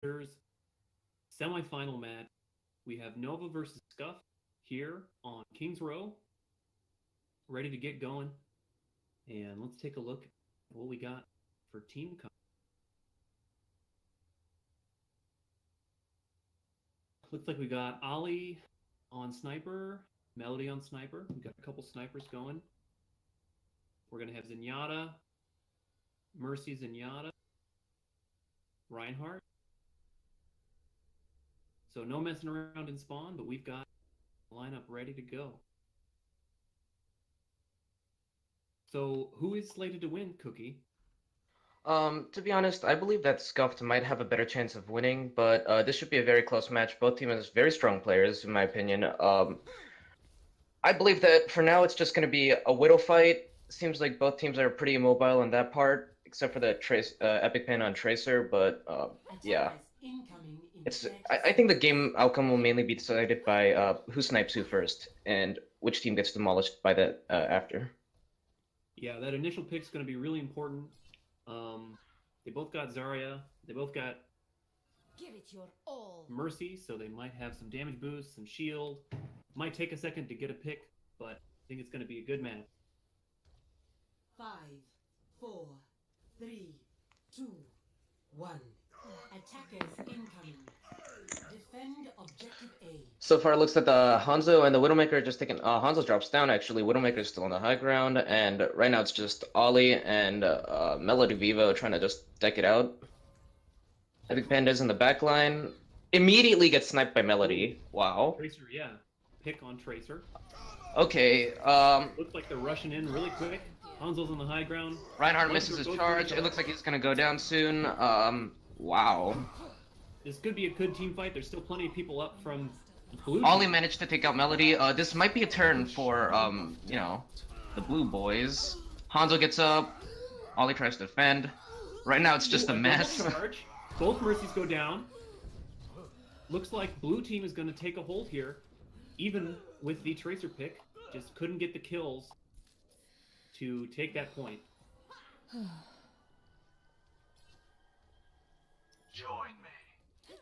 semifinal match. We have Nova versus Scuffed here on Kings Row, ready to get going. And let's take a look at what we got for team. Looks like we got Ollie on sniper, Melody on sniper. We got a couple snipers going. We're gonna have Zenyatta, Mercy Zenyatta, Reinhardt. So no messing around in spawn, but we've got the lineup ready to go. So who is slated to win, Cookie? To be honest, I believe that Scuffed might have a better chance of winning, but this should be a very close match. Both teams have very strong players, in my opinion. I believe that for now it's just going to be a Widow fight. Seems like both teams are pretty immobile on that part, except for the epic pin on Tracer. But yeah, I think the game outcome will mainly be decided by who snipes who first and which team gets demolished by that after. Yeah, that initial pick's going to be really important. They both got Zarya. They both got Mercy, so they might have some damage boost, some shield. Might take a second to get a pick, but I think it's going to be a good match. 5, 4, 3, 2, 1. Attackers incoming. Defend objective A. So far, it looks like the Hanzo and the Widowmaker are just taking. Hanzo drops down, actually. Widowmaker is still on the high ground, and right now it's just Ollie and Melody Vivo trying to just deck it out. Epic Panda's in the back line. Immediately gets sniped by Melody. Wow. Tracer, yeah. Pick on Tracer. Okay, Looks like they're rushing in really quick. Hanzo's on the high ground. Reinhardt misses his charge. It looks like he's gonna go down soon. Wow. This could be a good team fight. There's still plenty of people up from blue. Ollie managed to take out Melody. This might be a turn for, you know, the blue boys. Hanzo gets up. Ollie tries to defend. Right now it's just a mess. Charge. Both Mercies go down. Looks like blue team is going to take a hold here. Even with the Tracer pick. Just couldn't get the kills to take that point. Join me.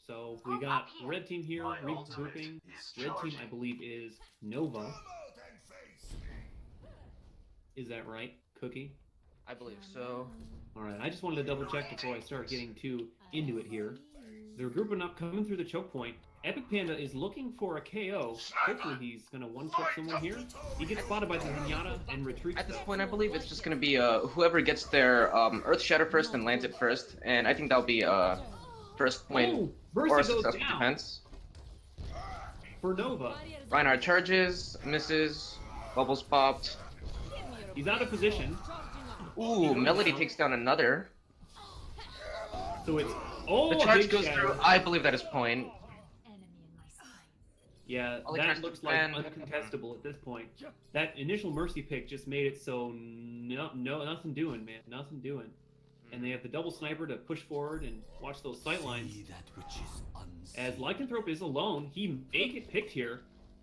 So we got red team here regrouping. Red team, I believe, is Nova. Is that right, Cookie? I believe so. Alright, I just wanted to double check before I start getting too into it here. They're grouping up, coming through the choke point. Epic Panda is looking for a KO. Hopefully he's going to one-clip someone here. He gets spotted by the Zenyatta and retreats. At this point, I believe it's just going to be whoever gets their Earth Shatter first and lands it first. And I think that'll be first point or a successful defense. For Nova. Reinhardt charges, misses, bubbles popped. He's out of position. Ooh, Melody takes down another. So it's... Oh, the charge goes through. I believe that is point. Yeah, that looks like uncontestable at this point. That initial Mercy pick just made it so nothing doing, man. Nothing doing. And they have the double sniper to push forward and watch those sight lines. As Lycanthrope is alone, he may get picked here.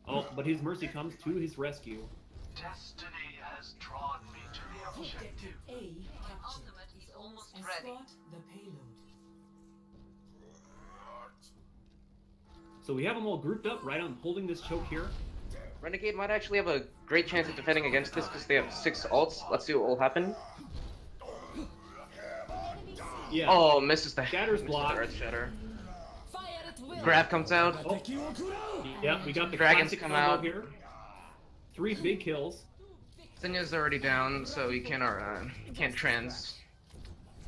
Oh, but his Mercy comes to his rescue. Destiny has drawn me to the objective. Ultimate is almost ready. The payload. So we have them all grouped up right on holding this choke here. Renegade might actually have a great chance of defending against this because they have 6 ults. Let's see what will happen. Yeah. Oh, misses the Earth Shatter. Grab comes out. Oh. Yeah, we got the Dragons come out here. 3 big kills. Zenya's already down, so he can't trans.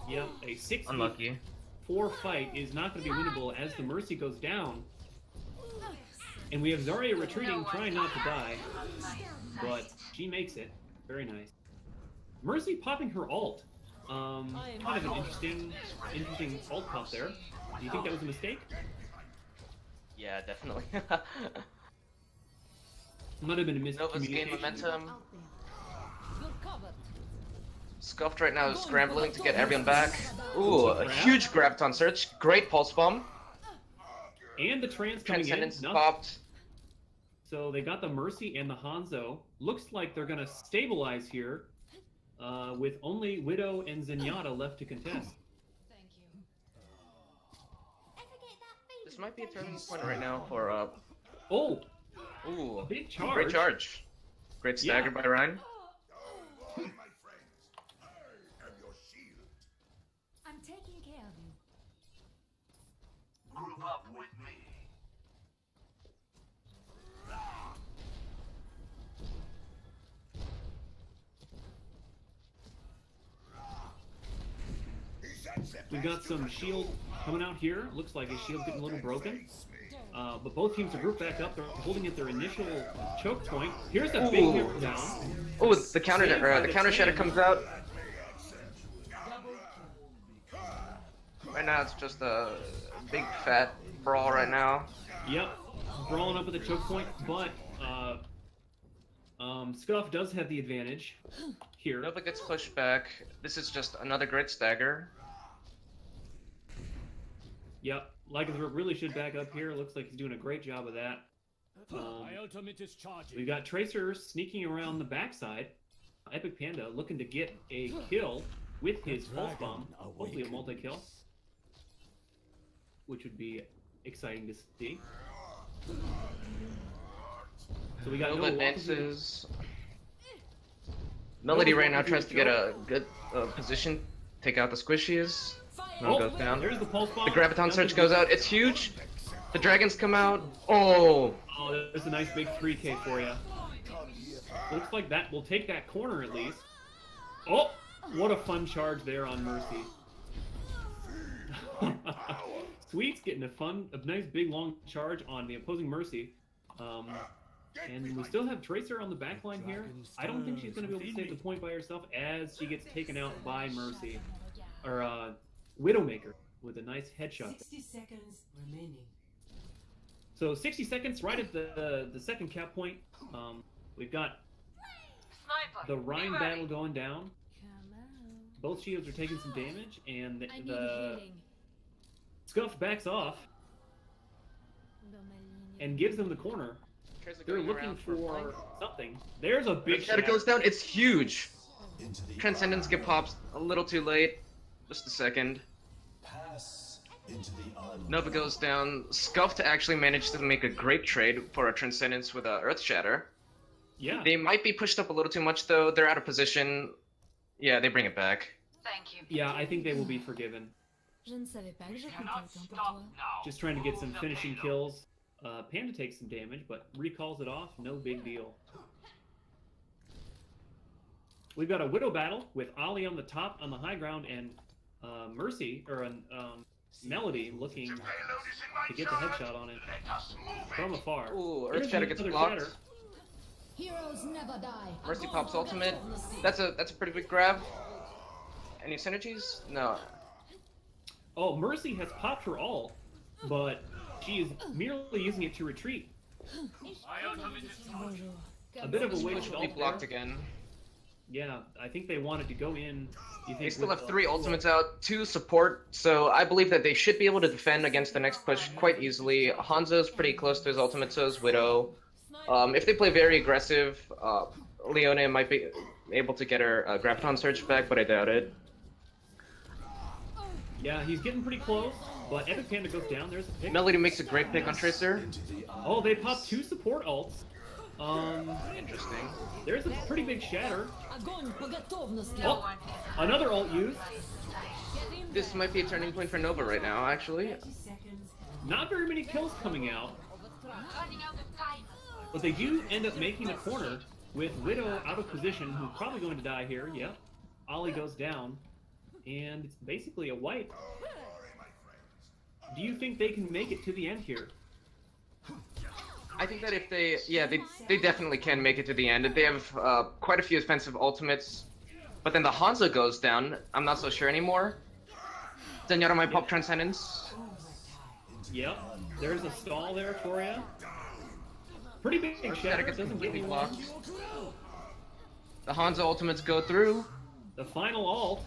Yep, a 6 unlucky 4 fight is not going to be winnable as the Mercy goes down. And we have Zarya retreating, trying not to die. But she makes it. Very nice. Mercy popping her ult. Kind of an interesting ult pop there. Do you think that was a mistake? Yeah, definitely. Might have been a miscommunication. Nova's gained momentum. Scuffed right now is scrambling to get everyone back. Ooh, a huge grab on search. Great pulse bomb. And the trans coming in. Popped. So they got the Mercy and the Hanzo. Looks like they're going to stabilize here with only Widow and Zenyatta left to contest. This might be a turning point right now for Oh, ooh, big charge. great charge. Great stagger by Ryan. I'm taking care of you. Group up with me. We've got some shield coming out here. Looks like his shield's getting a little broken. But both teams are grouped back up. They're holding at their initial choke point. Here's a big hammer down. Oh, the counter shadow comes out. Right now it's just a big fat brawl right now. Yep, brawling up at the choke point, but Scuff does have the advantage here. Nova gets pushed back. This is just another great stagger. Yep, Lycanthrope really should back up here. Looks like he's doing a great job of that. My ultimate is charging. We've got Tracer sneaking around the backside. Epic Panda looking to get a kill with his pulse bomb. Hopefully a multi-kill, which would be exciting to see. So we got Nova no advances. Melody right now tries to get a good position, take out the squishies. Nova goes down. There's the pulse bomb. The Graviton Surge goes out. It's huge. The dragons come out. Oh! Oh, there's a nice big 3K for you. Looks like that will take that corner at least. Oh! What a fun charge there on Mercy. Sweet's getting a nice big long charge on the opposing Mercy. And we still have Tracer on the back line here. I don't think she's going to be able to save the point by herself as she gets taken out by Mercy. Or, Widowmaker with a nice headshot. 60 seconds remaining. So 60 seconds right at the second cap point. We've got the Rhine battle going down. Both shields are taking some damage, and the Scuff backs off and gives them the corner. They're looking for something. There's a big Shadow goes down. It's huge. Transcendence get popped a little too late. Just a second. Nova goes down. Scuffed actually managed to make a great trade for a Transcendence with a Earth Shatter. Yeah. They might be pushed up a little too much though. They're out of position. Yeah, they bring it back. Thank you. Yeah, I think they will be forgiven. Je ne savais pas que je Cannot comptais autant pour stop toi. now. Just trying to get some finishing kills. Panda takes some damage, but recalls it off. No big deal. We've got a Widow battle with Ollie on the top, on the high ground, and Mercy, or Melody looking Payload is in my to get the charge. headshot on it Let us move from it. afar. Ooh, Here's Earth Shatter gets another blocked. shatter. Heroes never die. Mercy pops ultimate. That's a pretty big grab. Any synergies? No. Oh, Mercy has popped her ult, but she is merely using it to retreat. My ultimate is charging. A bit of a Switch wasted will be ult blocked there. again. Yeah, I think they wanted to go in. You think They still with have the- 3 ultimates out, 2 support, so I believe that they should be able to defend against the next push quite easily. Hanzo's pretty close to his ultimate, so is Widow. If they play very aggressive, Leone might be able to get her Graviton Surge back, but I doubt it. Yeah, he's getting pretty close, but Epic Panda goes down. There's a pick. Melody makes a great pick on Tracer. Oh, they popped 2 support ults. Interesting. There's a pretty big shatter. Огонь по готовности. Oh, another ult used. This might be a turning point for Nova right now, actually. 30 seconds. Not very many kills coming out, but they do end up making a corner with Widow out of position, who's probably going to die here. Yep. Ollie goes down, and it's basically a wipe. Do you think they can make it to the end here? I think that if they, yeah, they definitely can make it to the end. They have quite a few offensive ultimates, but then the Hanzo goes down. I'm not so sure anymore. Zenyatta might pop Transcendence. Yep. There's a stall there for you. Pretty big Shatter shatter. gets Doesn't get completely me blocked. blocked. The Hanzo ultimates go through. The final ult.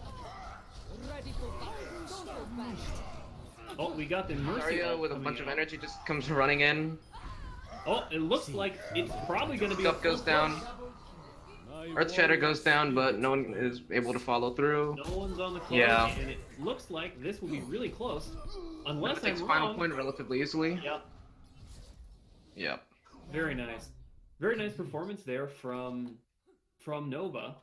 Oh, we got the Mercy Zarya ult with a coming bunch of out. energy just comes running in. Oh, it looks like it's probably going to be Scuff a goes full down. push. Earth Shatter goes down, but no one is able to follow through. No one's on the close, Yeah. and it looks like this will be really close. Unless Nova takes I'm final wrong. point relatively easily. Yep. Yep. Very nice. Very nice performance there from Nova.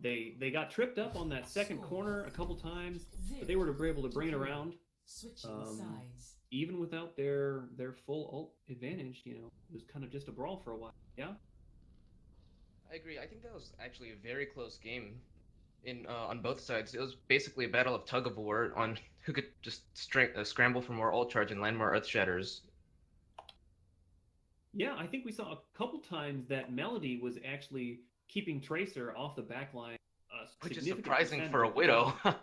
They got tripped up on that second corner a couple times, but they were able to bring it around. Switching Um, sides. Even without their full ult advantage, you know, it was kind of just a brawl for a while. Yeah. I agree. I think that was actually a very close game on both sides. It was basically a battle of tug of war on who could just scramble for more ult charge and land more Earth Shatters. Yeah, I think we saw a couple times that Melody was actually keeping Tracer off the back line. Which is significant surprising percentage for a of the Widow. time.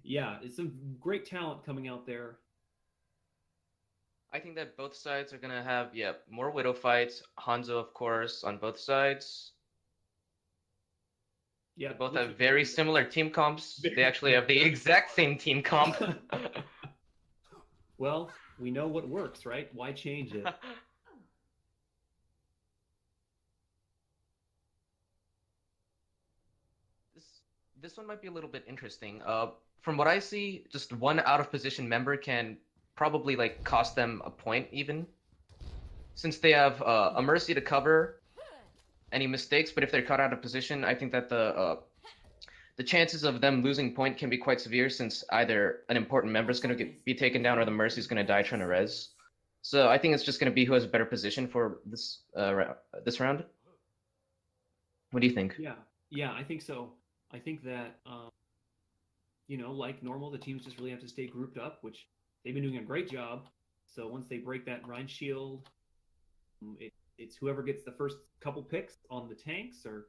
Yeah, it's some great talent coming out there. I think that both sides are gonna have, more Widow fights. Hanzo, of course, on both sides. Yeah, They both looks have like- very similar team comps. They actually have the exact same team comp. Well, we know what works, right? Why change it? This one might be a little bit interesting. From what I see, just one out of position member can probably like cost them a point even, since they have a Mercy to cover any mistakes. But if they're caught out of position, I think that the chances of them losing point can be quite severe, since either an important member is going to be taken down or the Mercy is going to die trying to res. So I think it's just going to be who has a better position for this this round. What do you think? Yeah, I think so. I think that, you know, like normal, the teams just really have to stay grouped up, which they've been doing a great job. So once they break that Rhine shield, it's whoever gets the first couple picks on the tanks, or,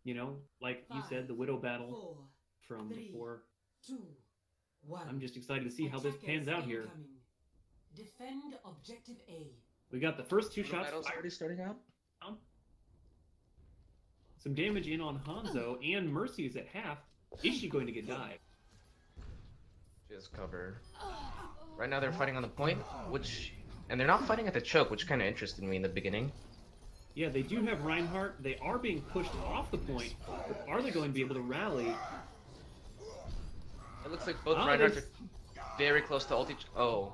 you know, like you said, the Widow battle from before. 2, 1. I'm just excited to see how this pans out here. Defend objective A. We got the first two shots Battle's fired. already starting out. Some damage in on Hanzo, and Mercy is at half. Is she going to get died? Just cover. Right now they're fighting on the point, and they're not fighting at the choke, which kind of interested me in the beginning. Yeah, they do have Reinhardt. They are being pushed off the point. But are they going to be able to rally? It looks like both Oh, Reinhardts there's- are very close to ulti. Oh.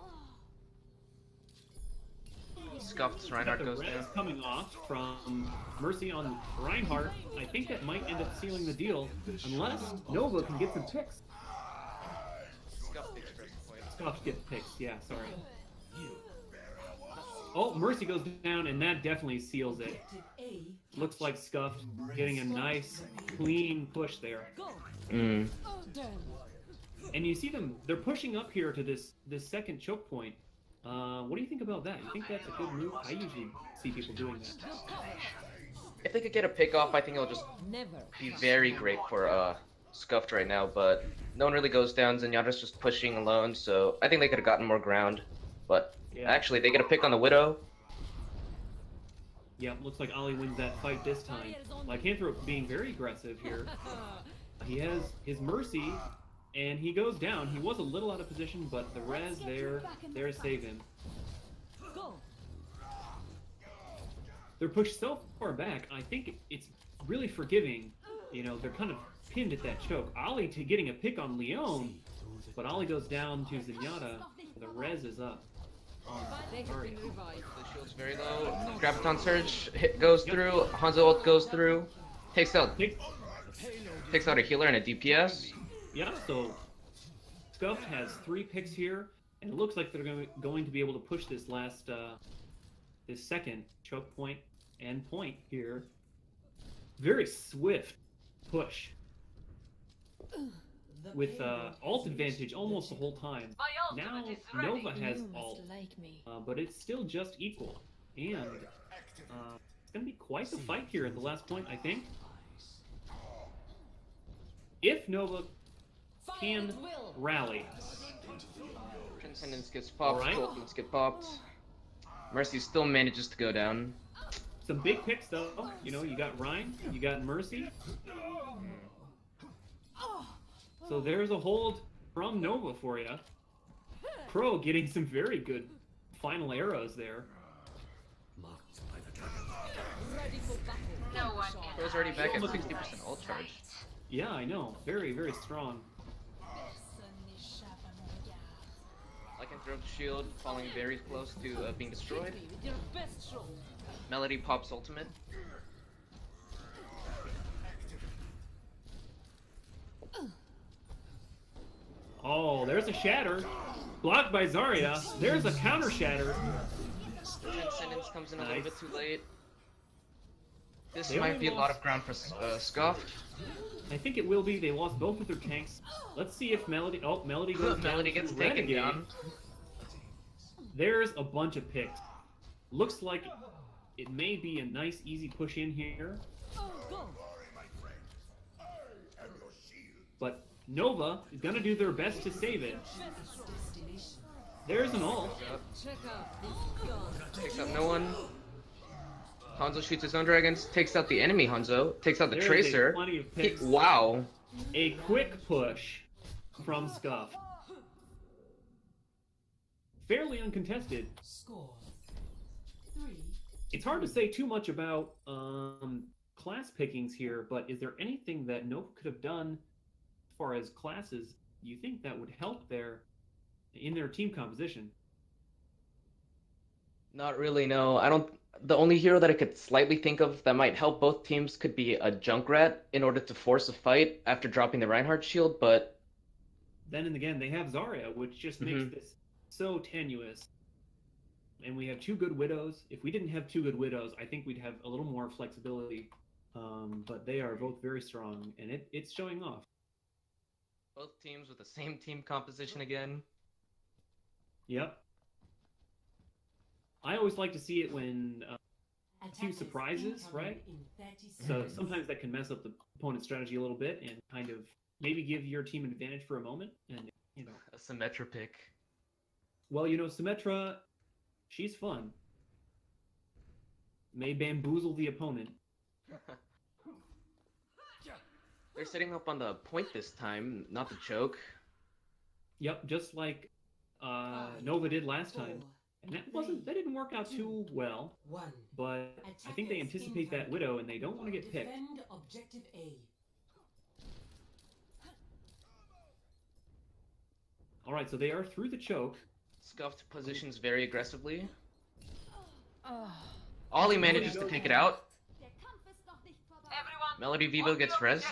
Scuffed Reinhardt The goes res down. coming off from Mercy on Reinhardt. I think that might end up sealing the deal, unless Nova can get some picks. Scuffed takes first point. Scuffed gets picks, yeah, sorry. Oh, Mercy goes down, and that definitely seals it. Objective A. Looks like Scuffed getting a nice, clean push there. Mm. And you see them, they're pushing up here to this second choke point. What do you think about that? You think that's a good move? I usually see people doing that. If they could get a pick off, I think it'll just be very great for Scuffed right now, but no one really goes down. Zenyatta's just pushing alone, so I think they could have gotten more ground. But Yeah. actually, they get a pick on the Widow. Yeah, looks like Ollie wins that fight this time. Lycanthrope being very aggressive here. He has his Mercy, and he goes down. He was a little out of position, but the res there to save him. They're pushed so far back, I think it's really forgiving. You know, they're kind of pinned at that choke. Ollie getting a pick on Leon, but Ollie goes down to Zenyatta. The res is up. Sorry. The shield's very low. Graviton Surge goes through. Hanzo ult goes through. Takes out a healer and a DPS. Yeah, so Scuffed has 3 picks here, and it looks like they're going to be able to push this this second choke point and point here. Very swift push The with payload ult has advantage reached almost the the whole time. Now Nova has ult, but it's still just equal, and it's going to be quite the fight here at the last point, I think. If Nova can rally. Transcendence gets popped. Alright. Tokens get popped. Mercy still manages to go down. Some big picks, though. You know, you got Ryan, you got Mercy. So there's a hold from Nova for you. Pro getting some very good final arrows there. Bro's already back at 60% ult charge. Yeah, I know. Very, very strong. Personne n'échappe à mon regard. Lycanthrope's shield falling very close to being destroyed. Melody pops ultimate. Oh, there's a shatter. Blocked by Zarya. There's a counter shatter. Transcendence comes in a little bit too late. This They might only be a lot lost- of ground for Scuffed. I think it will be. They lost both of their tanks. Let's see if Melody. Oh, Melody goes down. Melody to gets taken Renegade. down. There's a bunch of picks. Looks like it may be a nice, easy push in here. But Nova is gonna do their best to save it. There's an ult. Takes out no one. Hanzo shoots his own dragons, takes out the enemy Hanzo, takes out the There's Tracer. plenty of picks. Wow. A quick push from Scuff. Fairly uncontested. Score 3. It's hard to say too much about class pickings here, but is there anything that Nova could have done as far as classes you think that would help in their team composition? Not really, no. I don't. The only hero that I could slightly think of that might help both teams could be a Junkrat in order to force a fight after dropping the Reinhardt shield, but Then and again, they have Zarya, which just makes this so tenuous. And we have two good Widows. If we didn't have two good Widows, I think we'd have a little more flexibility. But they are both very strong, and it's showing off. both teams with the same team composition again. Yep. I always like to see it when few surprises, right? So sometimes that can mess up the opponent's strategy a little bit and kind of maybe give your team an advantage for a moment. And A Symmetra pick. well, Symmetra, she's fun. May bamboozle the opponent. They're setting up on the point this time, not the choke. Yep, just like Nova did last time. And that didn't work out too well, but I think they anticipate that Widow and they don't want to get picked. Defend objective A. Alright, so they are through the choke. Scuffed positions very aggressively. Ollie manages to take it out. Melody Vivo gets res.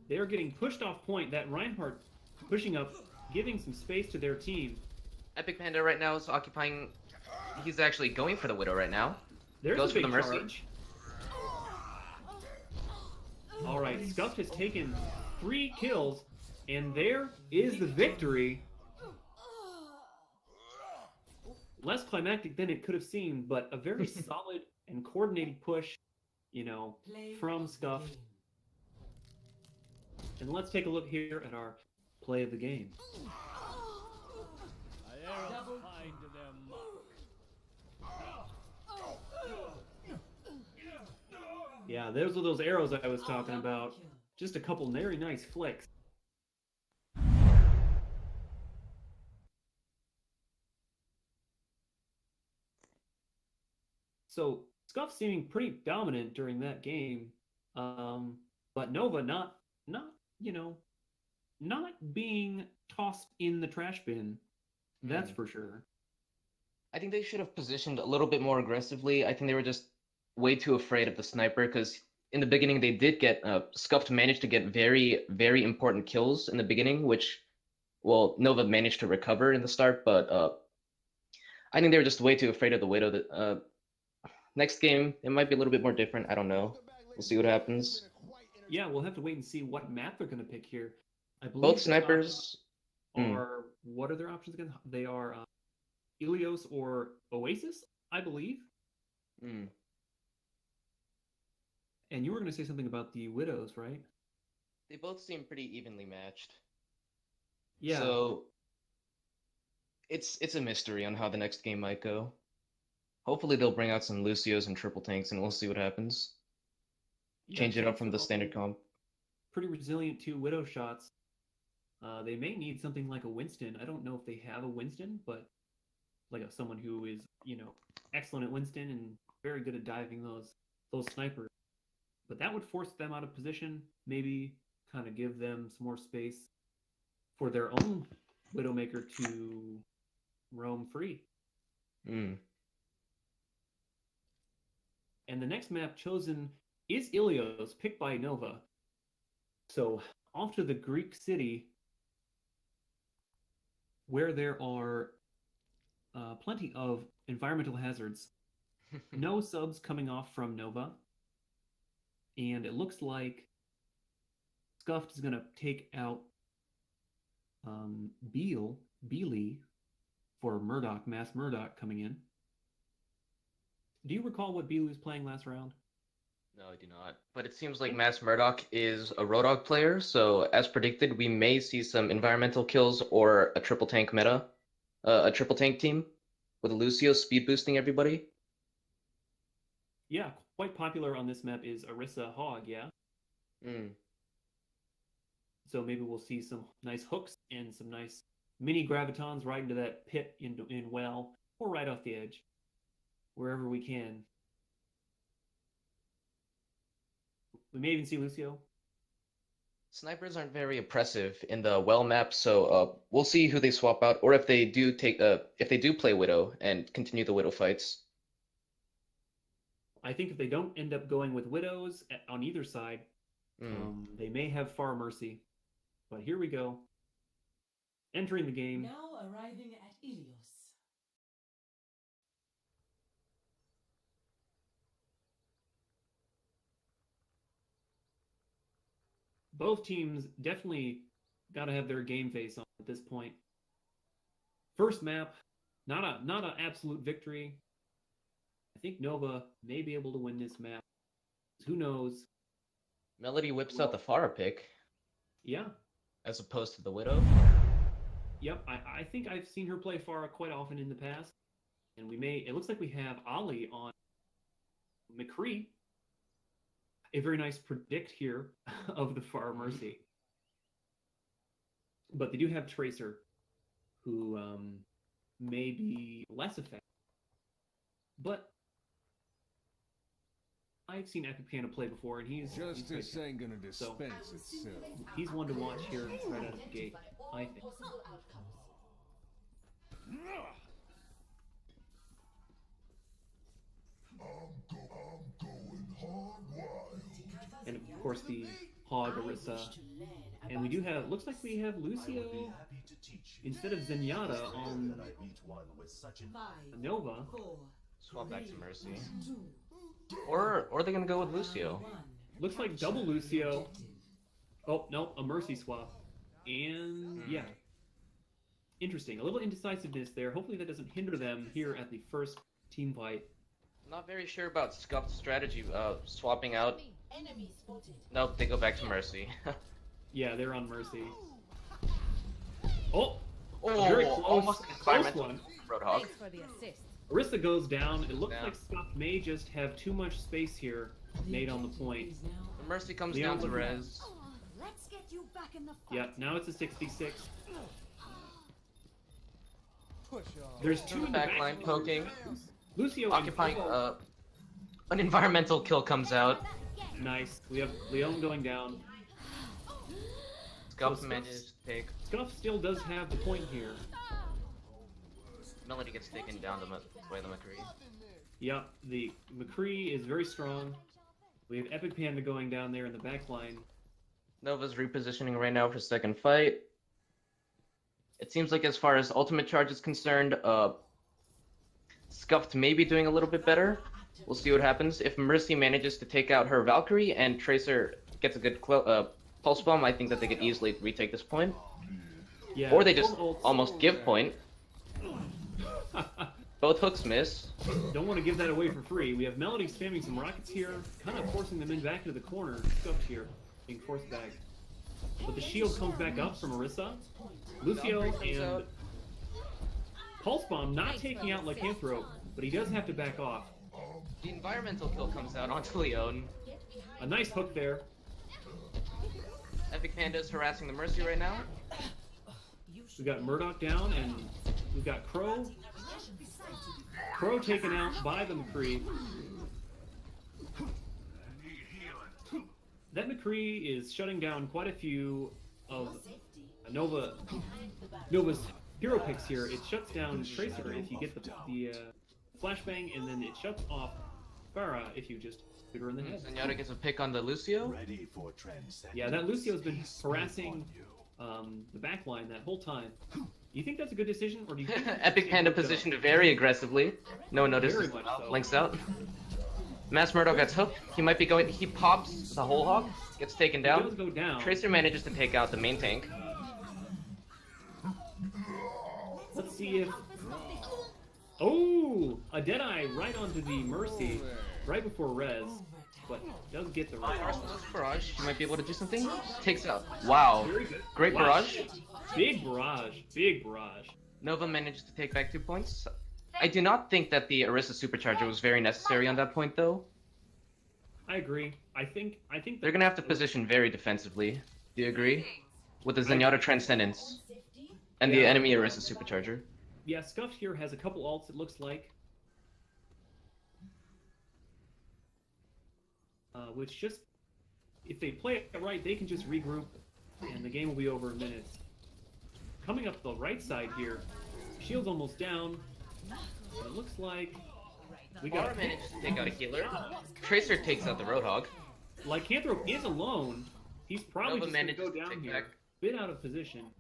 They are getting pushed off point. That Reinhardt pushing up, giving some space to their team. Epic Panda right now is occupying. He's actually going for the Widow right now. There's Goes a for big the Mercy. charge. Alright, Scuffed has taken 3 kills, and there is the victory. Less climactic than it could have seemed, but a very solid and coordinated push, from Scuffed. And let's take a look here at our play of the game. Find them. Yeah, those are those arrows I was talking about. Just a couple very nice flicks. So, Scuff seeming pretty dominant during that game, but Nova not being tossed in the trash bin. That's for sure. I think they should have positioned a little bit more aggressively. I think they were just way too afraid of the sniper because in the beginning they did get Scuffed managed to get very, very important kills in the beginning, which Nova managed to recover in the start, but I think they were just way too afraid of the Widow. That next game it might be a little bit more different. I don't know. We'll see what happens. Yeah, we'll have to wait and see what map they're going to pick here. I believe Both snipers are what are their options again? They are Ilios or Oasis, I believe. Mm. And you were going to say something about the Widows, right? They both seem pretty evenly matched. Yeah. So it's a mystery on how the next game might go. Hopefully they'll bring out some Lucios and triple tanks and we'll see what happens. Yeah, Change it up tanks from are the also standard comp. Pretty resilient to Widow shots. They may need something like a Winston. I don't know if they have a Winston, but like someone who is, excellent at Winston and very good at diving those snipers. But that would force them out of position, maybe kind of give them some more space for their own Widowmaker to roam free. Mm. And the next map chosen is Ilios, picked by Nova. So off to the Greek city, where there are plenty of environmental hazards. No subs coming off from Nova. And it looks like Scuffed is going to take out Beely for Murdoch, Mass Murdoch coming in. Do you recall what Beely was playing last round? No, I do not. But it seems like Mass Murdoch is a Roadhog player, so as predicted, we may see some environmental kills or a triple tank meta. A triple tank team with Lucio speed boosting everybody. Yeah, quite popular on this map is Orisa Hog, yeah? Mm. So maybe we'll see some nice hooks and some nice mini gravitons right into that pit in well, or right off the edge, wherever we can. We may even see Lucio. Snipers aren't very oppressive in the well map, so we'll see who they swap out, or if they do play Widow and continue the Widow fights. I think if they don't end up going with Widows on either side, they may have Far Mercy. But here we go. Entering the game. Now arriving at Ilios. Both teams definitely got to have their game face on at this point. First map, not an absolute victory. I think Nova may be able to win this map. Who knows? Melody whips out the Pharah pick. Yeah. As opposed to the Widow. Yep, I think I've seen her play Pharah quite often in the past. And it looks like we have Ali on McCree. A very nice predict here of the Far Mercy. But they do have Tracer, who may be less effective. But I've seen Epic Panda play before, and he's Justice ain't gonna dispense itself. he's one to watch here right out of the gate, I think. And of course the Hog Orisa. And we do have, looks like we have Lucio instead of Zenyatta on Nova. Swap back to Mercy. Or they're gonna go with Lucio. Looks like double Lucio. Oh, no, a Mercy swap. And yeah. Interesting. A little indecisiveness there. Hopefully that doesn't hinder them here at the first team fight. Not very sure about Scuff's strategy, swapping out. Nope, they go back to Mercy. Yeah, they're on Mercy. Oh! Oh, very close, almost an close environmental one. Roadhog. Thanks for the assist. Orisa goes down. It looks Yeah. like Scuff may just have too much space here made on the point. Mercy comes Leon down to looking- res. Let's get you back in the fight. Yeah, now it's a 66. Push off. There's two in the Back line poking. Lucio Occupying, and an environmental kill comes out. Nice. We have Leon going down. Scuff So manages to take. Scuff still does have the point here. Melody gets taken down by the McCree. Yep, the McCree is very strong. We have Epic Panda going down there in the back line. Nova's repositioning right now for second fight. It seems like as far as ultimate charge is concerned, Scuffed may be doing a little bit better. We'll see what happens. If Mercy manages to take out her Valkyrie and Tracer gets a good pulse bomb, I think that they could easily retake this point. Yeah, Or they just both ults- almost give point. Both hooks miss. Don't want to give that away for free. We have Melody spamming some rockets here, kind of forcing them in back into the corner. Scuffed here, being forced back. But the shield comes back up from Orisa. Lucio comes and out. Pulse Bomb not taking out Lycanthrope, but he does have to back off. The environmental kill comes out onto Leon. A nice hook there. Epic Panda is harassing the Mercy right now. We got Murdoch down, and we've got Crow. Crow taken out by the McCree. that McCree is shutting down quite a few of Nova's hero picks here. It shuts down Tracer if you get the flashbang, and then it shuts off Pharah if you just shoot her in the head. Zenyatta gets a pick on the Lucio. Ready for transcendence. Yeah, that Lucio's been harassing the backline that whole time. Do you think that's a good decision, or do you think Epic Panda positioned very aggressively. No one notices. Very much so. Links out. Mass Murdoch gets hooked. He might be going. He pops the whole hog. Gets taken He does down. go down. Tracer manages to take out the main tank. Let's see if... Oh! A Deadeye right onto the Mercy, right before Res, but does get the right. Barrage. He might be able to do something. Takes out. Wow. Very good. Great Wow. barrage. Big barrage. Big barrage. Nova managed to take back 2 points. I do not think that the Orisa Supercharger was very necessary on that point, though. I agree. I think They're gonna have to position very defensively. Do you agree? With the Zenyatta Transcendence and the Yeah. enemy Orisa Supercharger. Yeah, Scuffed here has a couple ults, it looks like. Which just, if they play it right, they can just regroup, and the game will be over in minutes. Coming up the right side here, shield's almost down. It looks like we got Pharah managed to take out a healer. Tracer takes out the Roadhog. Lycanthrope is alone. He's probably Nova just gonna managed go to down take here. back. Bit out of position.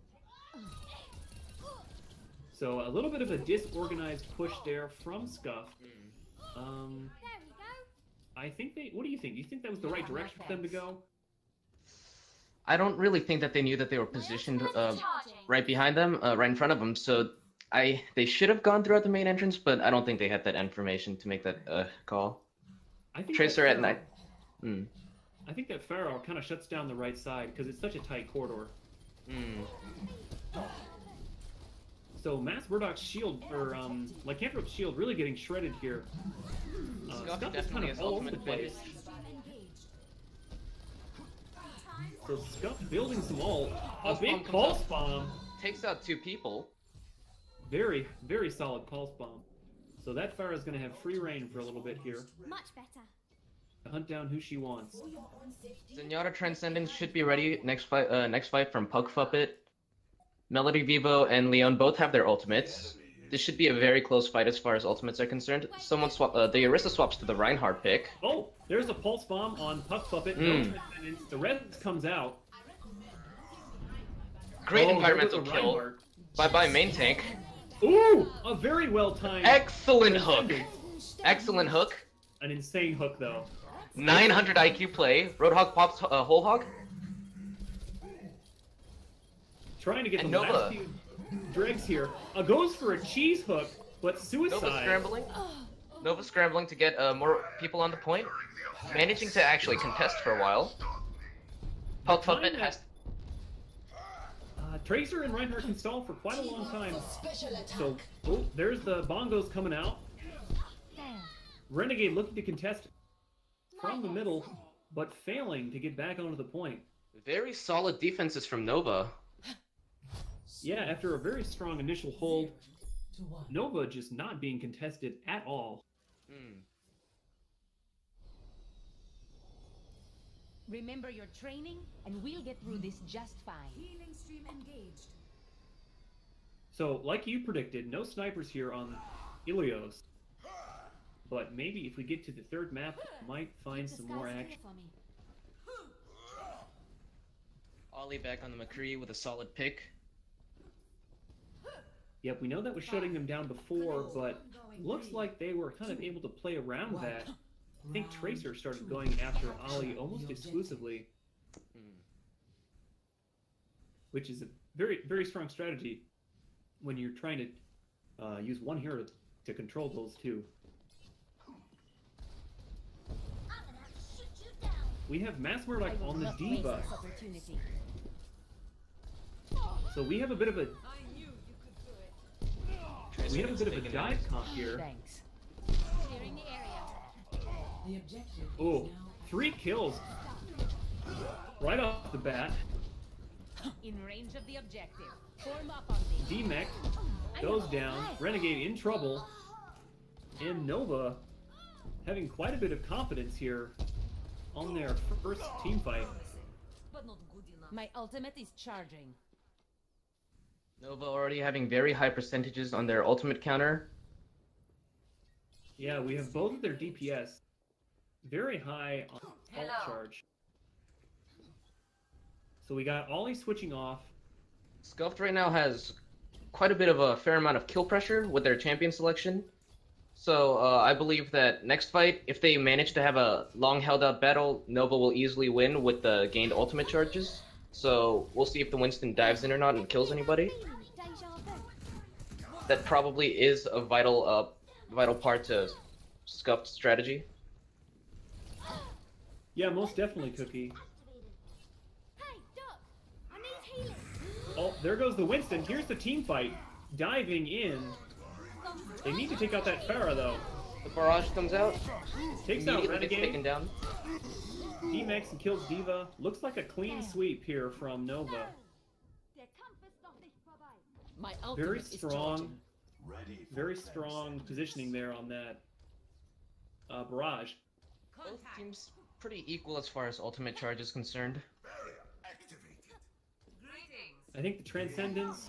So a little bit of a disorganized push there from Scuff. There we go. I think they. What do you think? Do you think that was the right direction for them to go? I don't really think that they knew that they were positioned right behind them, right in front of them. So they should have gone throughout the main entrance, but I don't think they had that information to make that call. I think Tracer that at night. I think that Pharaoh kind of shuts down the right side because it's such a tight corridor. So Mass Murdoch's shield, or Lycanthrope's shield, really getting shredded here. Scuff Scuff is definitely kind has of all over the ultimate place. phase. So Scuff building some ult. A Pulse bomb big comes pulse up. bomb. Takes out 2 people. Very, very solid pulse bomb. So that Pharaoh's going to have free reign for a little bit here. Much better. To hunt down who she wants. Zenyatta Transcendence should be ready next fight from Pug Puppet. Melody Vivo and Leon both have their ultimates. This should be a very close fight as far as ultimates are concerned. Someone the Orisa swaps to the Reinhardt pick. Oh, there's a pulse bomb on Puck Puppet. No transcendence. The red comes out. Great Oh, environmental there goes a kill. Reinhardt. Bye-bye main tank. Ooh, a very well timed. Excellent hook. transcendence. Excellent hook. An insane hook though. 900 IQ play. Roadhog pops whole hog. Trying to get And the Nova. last few dregs here. Goes for a cheese hook, but suicide. Nova scrambling. Nova scrambling to get more people on the point. Managing to actually contest for a while. Pug Puppet Time has... Tracer and Reinhardt can stall for quite a long time. So, oh, there's the bongos coming out. Renegade looking to contest from the middle, but failing to get back onto the point. Very solid defenses from Nova. Yeah, after a very strong initial hold, Nova just not being contested at all. Remember your training, and we'll get through this just fine. Healing stream engaged. So, like you predicted, no snipers here on Ilios. But maybe if we get to the third map, might find some more action. For me. Ollie back on the McCree with a solid pick. Yep, we know that was shutting them down before, but looks like they were kind of able to play around that. I think Tracer started going after Ollie almost exclusively, which is a very, very strong strategy when you're trying to use one hero to control those two. We have Mass Murdoch on the D bus, Opportunity. so we have a bit of a dive comp here. Thanks. Clearing the area. The objective Oh, 3 kills right off the bat. In range of the objective. Form up on me. D-Mech goes down, Renegade in trouble, and Nova having quite a bit of confidence here on their first team fight. But not good enough. My ultimate is charging. Nova already having very high percentages on their ultimate counter. Yeah, we have both of their DPS very high on ult charge. So we got Ollie switching off. Scuffed right now has quite a bit of a fair amount of kill pressure with their champion selection. So I believe that next fight, if they manage to have a long held out battle, Nova will easily win with the gained ultimate charges. So we'll see if the Winston dives in or not and kills anybody. That probably is a vital part to Scuffed's strategy. Yeah, most definitely, Cookie. Oh, there goes the Winston. Here's the team fight. Diving in. They need to take out that Pharah, though. The barrage comes out. Takes out Immediately gets taken Renegade. down. D-Max and kills Diva. Looks like a clean sweep here from Nova. My Very ultimate is strong. charging. Very strong positioning there on that barrage. Both teams pretty equal as far as ultimate charge is concerned. I think the Transcendence...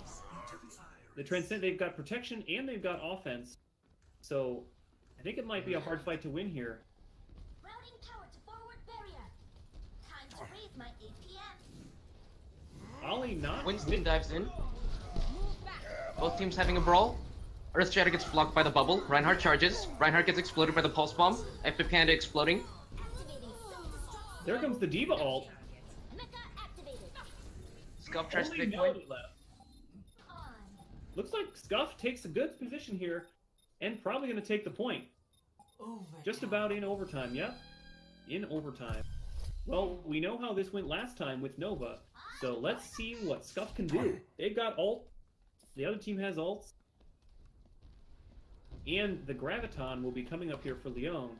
they've got protection and they've got offense. So, I think it might be a hard fight to win here. Routing tower to forward barrier. Time to raise my APM. Ollie not... Winston dives in. Both teams having a brawl. Earth Shatter gets blocked by the bubble. Reinhardt charges. Reinhardt gets exploded by the pulse bomb. Epic Panda exploding. There comes the Diva ult. Mecha activated. Scuff tries to Only take point. Melody left. On. Looks like Scuff takes a good position here and probably going to take the point. Just about in overtime, yep. In overtime. Well, we know how this went last time with Nova, so let's see what Scuff can do. They've got ult. The other team has ults. And the Graviton will be coming up here for Leon.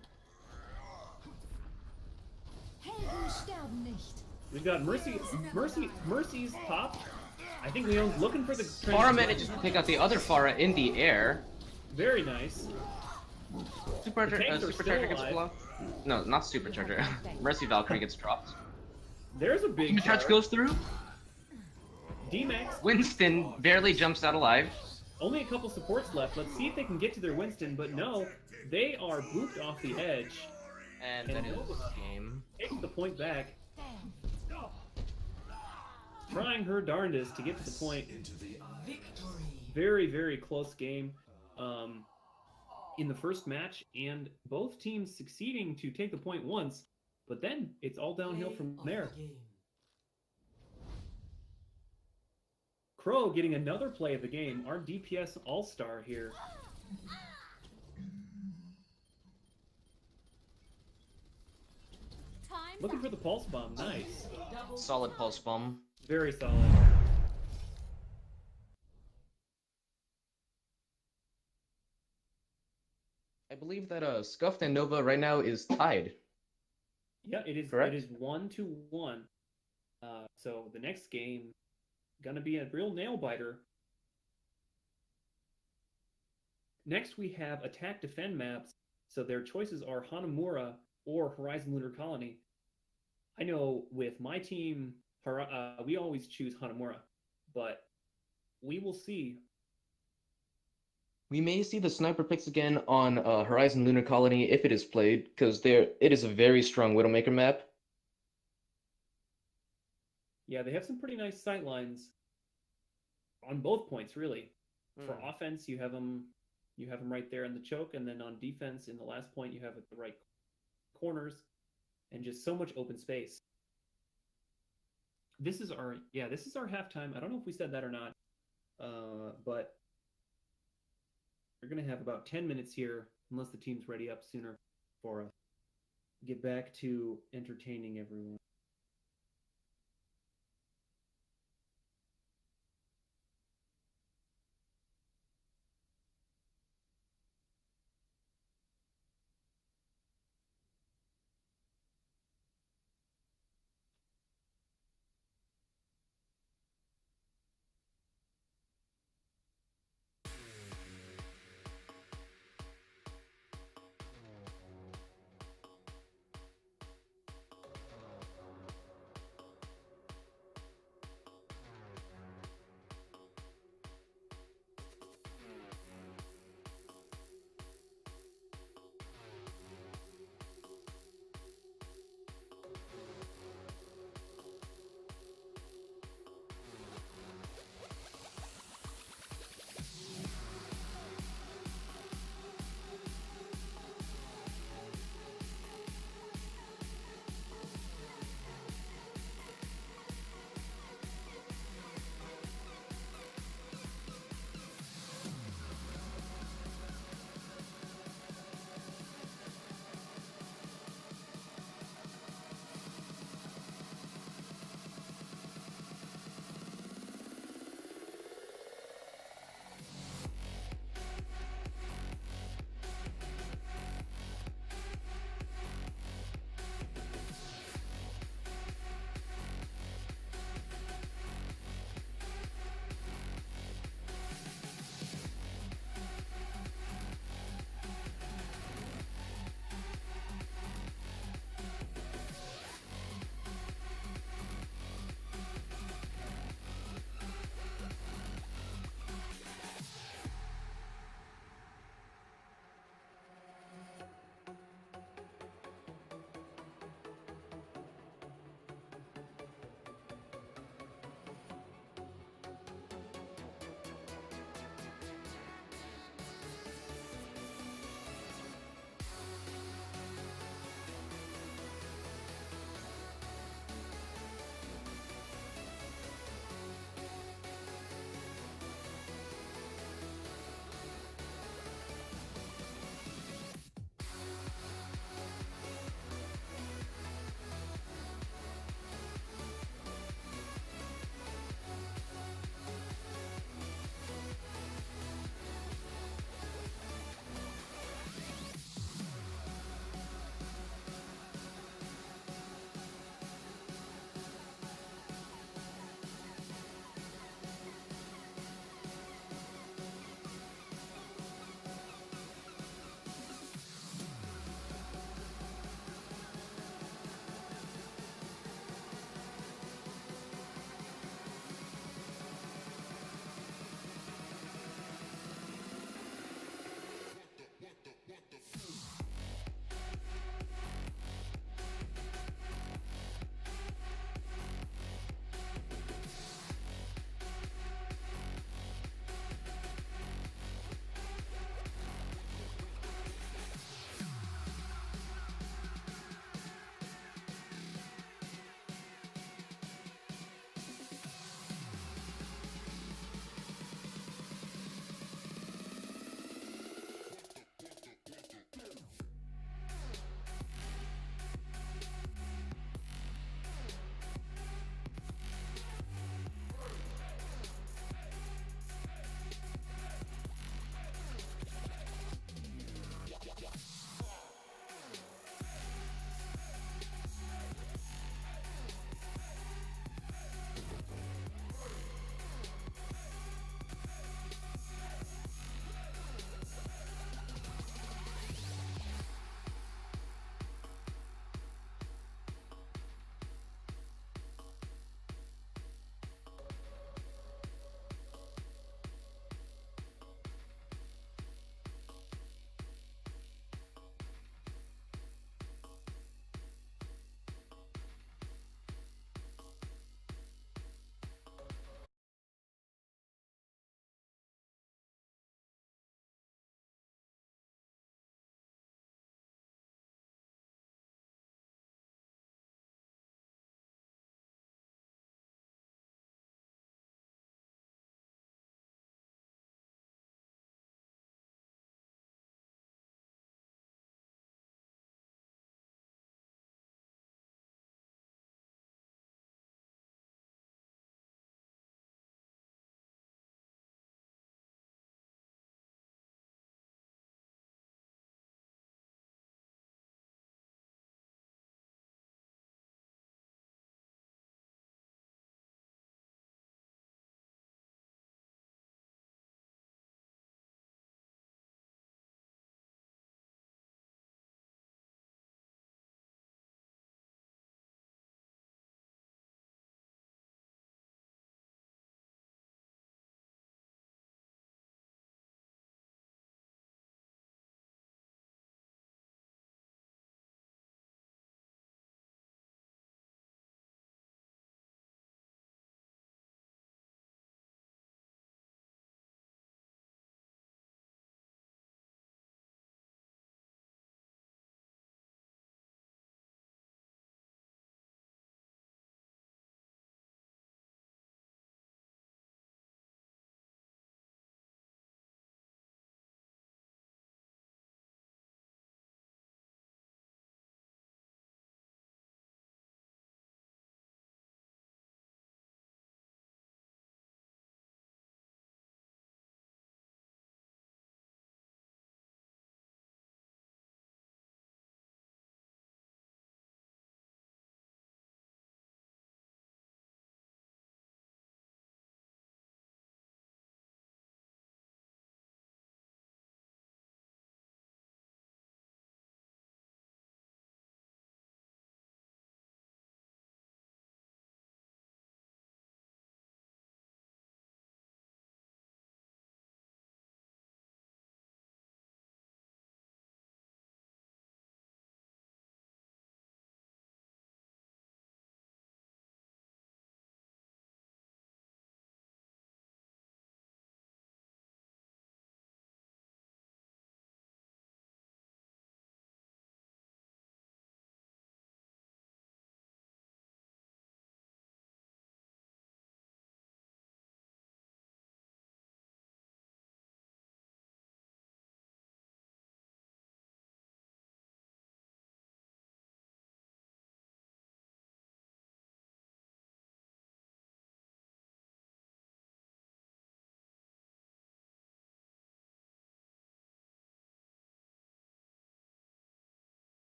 We've got Mercy's popped. I think Leon's looking for the... Pharah manages to pick out the other Pharah in the air. Very nice. Supercharger gets alive. blocked. No, not Supercharger. Mercy Valkyrie gets dropped. There's a big Charge charge. goes through. D-Max. Winston barely jumps out alive. Only a couple supports left. Let's see if they can get to their Winston, but no, they are booped off the edge. And that is game. Takes the point back. Trying her darndest to get to the point. Very, very close game in the first match, and both teams succeeding to take the point once, but then it's all downhill from there. Crow getting another play of the game, our DPS all-star here. Looking for the pulse bomb, nice. Solid pulse bomb. Very solid. I believe that Scuffed and Nova right now is tied. Yeah, it is. Correct? It is 1-1. So the next game gonna be a real nail biter. Next we have attack defend maps. So their choices are Hanamura or Horizon Lunar Colony. I know with my team, we always choose Hanamura, but we will see. We may see the sniper picks again on Horizon Lunar Colony if it is played, because it is a very strong Widowmaker map. Yeah, they have some pretty nice sight lines on both points, really. For offense, you have them right there in the choke, and then on defense, in the last point, you have at the right corners, and just so much open space. This is our halftime. I don't know if we said that or not, but we're gonna have about 10 minutes here, unless the team's ready up sooner for us. Get back to entertaining everyone.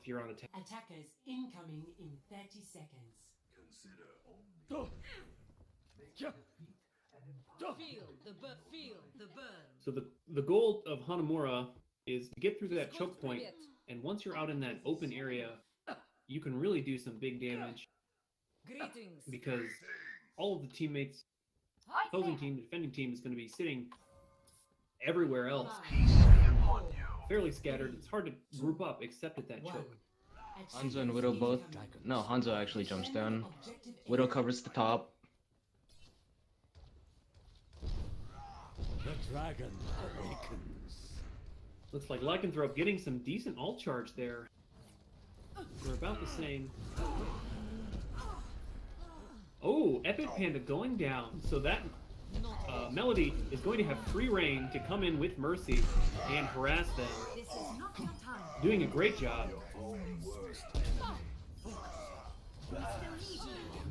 if you're on attack. Attackers incoming in 30 seconds. Feel the burn. So the goal of Hanamura is to get through to that choke point, and once you're out in that open area, you can really do some big damage Greetings. because all of the teammates, opposing team, defending team is going to be sitting everywhere else, fairly scattered. It's hard to group up except at that choke. Hanzo and Widow both. No, Hanzo actually jumps down. Widow covers the top. The dragon awakens. Looks like Lycanthrope getting some decent ult charge there. We're about the same. Oh, Epic Panda going down. So that Melody is going to have free reign to come in with Mercy and harass them. Doing a great job.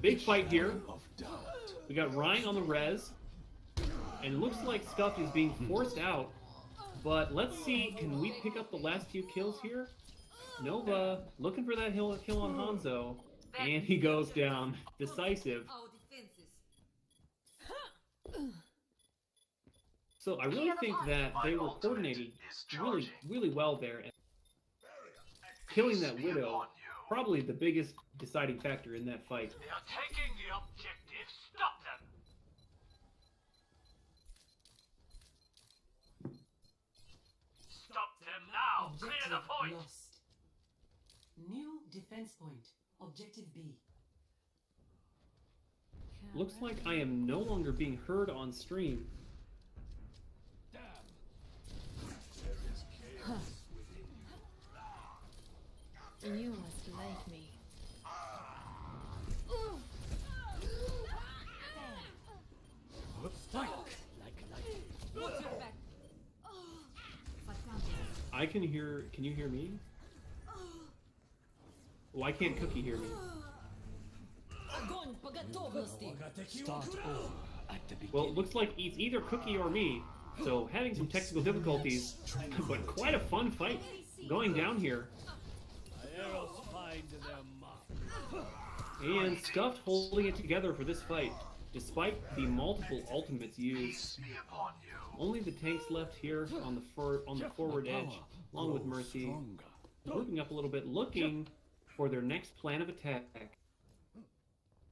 Big fight here. We got Ryan on the res. And it looks like Scuffed is being forced out. But let's see, can we pick up the last few kills here? Nova looking for that kill on Hanzo. And he goes down. Decisive. So I really think that they were coordinated really well there. And killing that Widow, probably the biggest deciding factor in that fight. They are taking the objective. Stop them. Stop them now. Clear the Objective point. lost. New defense point. Objective B. Looks like I am no longer being heard on stream. You must like me. I can hear. Can you hear me? Why can't Cookie hear me? Start over at the beginning. Well, it looks like it's either Cookie or me. So having some technical difficulties, but quite a fun fight going down here. Arrows find their mark. And Scuffed holding it together for this fight, despite the multiple ultimates used. Peace be upon you. Only the tanks left here on the forward edge, along with Mercy, Stronger. grouping up a little bit, looking for their next plan of attack.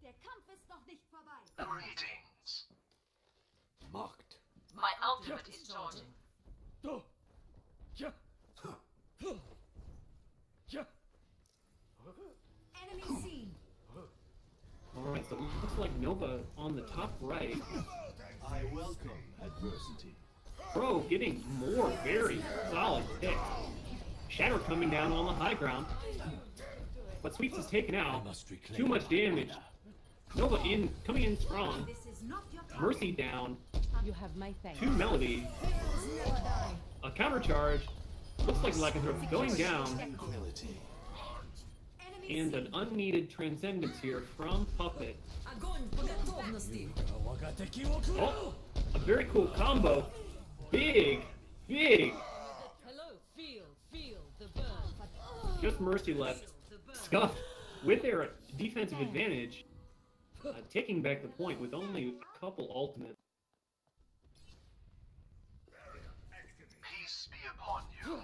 Der Kampf ist noch nicht vorbei. Greetings. Marked. My ultimate is charging. Enemy seen. Alright, so it looks like Nova on the top right. I welcome adversity. Bro getting more very solid hits. Shatter coming down on the high ground. But Sweets is taken I out. must reclaim Too much damage. Nova coming in strong. This is not your time. Mercy down. You have my thanks. 2 Melody. A counter charge. Looks like Lycanthrope's going down. Tranquility. Enemy And seen. an unneeded transcendence here from Puppet. Oh, a very cool combo. Big. Hello, feel the burn. Just Mercy left. Scuffed with their defensive advantage, taking back the point with only a couple ultimates. Peace be upon you.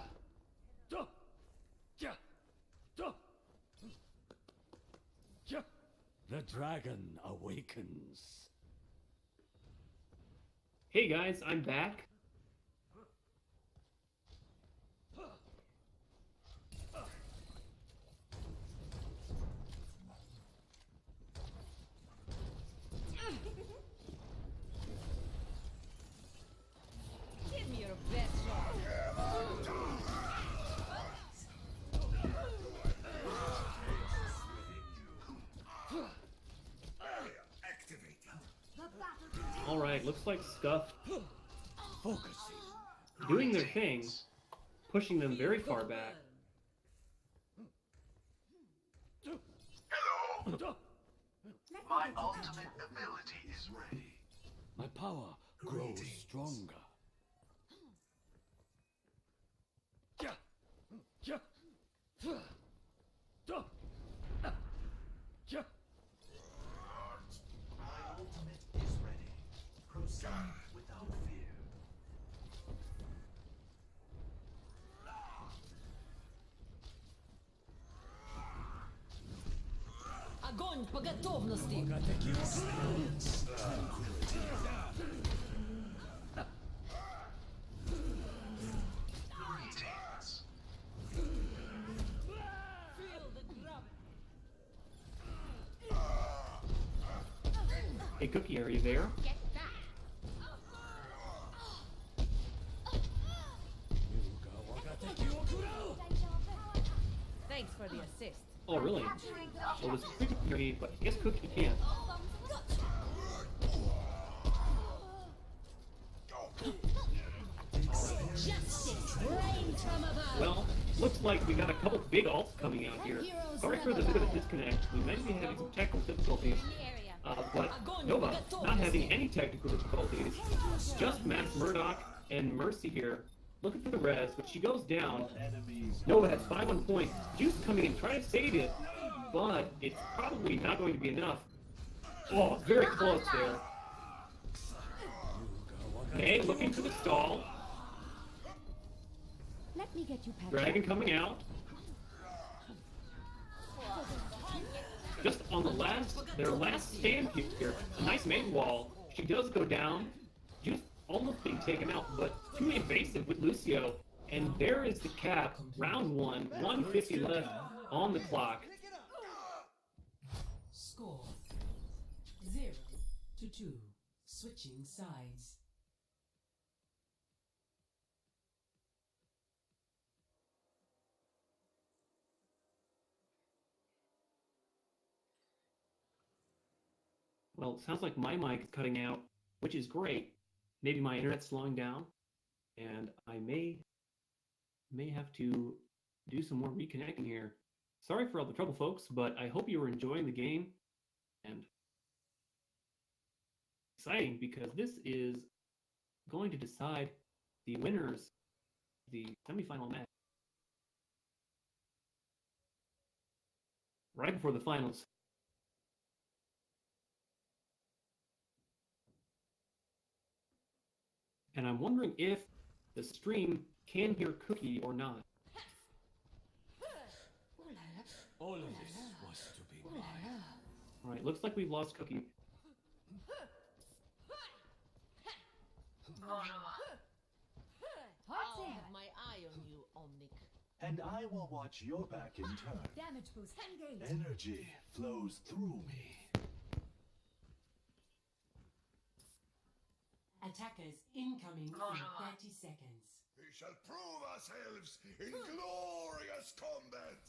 The dragon awakens. Hey guys, I'm back. Give me your best shot. Alright, looks like Scuffed Focusing. doing their thing, pushing them very far back. Hello. My ultimate ability is ready. My power grows stronger. Огонь по готовности! Hey, Cookie, are you there? Get back. Thanks for the assist. Oh, really? Well, this Cookie can hear me, but I guess Cookie can't. Justice reigns from above! Well, looks like we got a couple big ults coming out here. Sorry for the bit of a disconnect. We might be having some technical difficulties. In the area. But Nova not having any technical difficulties. Just Max Murdoch and Mercy here looking for the res, but she goes down. Nova has 5 on points. Juice coming in, trying to save it, but it's probably not going to be enough. Oh, very close there. Okay, looking for the stall. Let me get you past. Dragon coming out. Just on their last stand here, a nice main wall. She does go down. Juice almost being taken out, but too invasive with Lucio. And there is the cap. Round 1, 150 left on the clock. Score 0-2. Switching sides. Well, it sounds like my mic is cutting out, which is great. Maybe my internet's slowing down, and I may have to do some more reconnecting here. Sorry for all the trouble, folks, but I hope you were enjoying the game, and exciting because this is going to decide the winners of the semifinal match. Right before the finals. And I'm wondering if the stream can hear Cookie or not. All of this was to be mine. Alright, looks like we've lost Cookie. Bonjour. Hot I'll air. have my eye on you, Omnic. And I will watch your back in turn. Damage boost engaged. Energy flows through me. Attackers incoming in Bonjour. 30 seconds. We shall prove ourselves in glorious combat.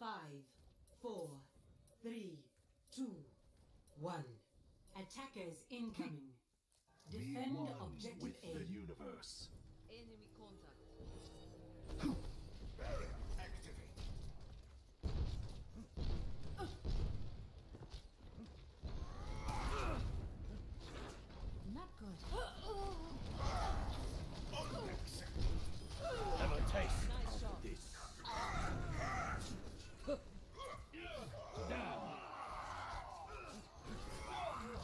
Five, 4, 3, 2, 1. Attackers incoming. Be Defend one objective with A. the universe. Enemy contact. Barrier activate. Not good. Have a taste Nice shot. of this.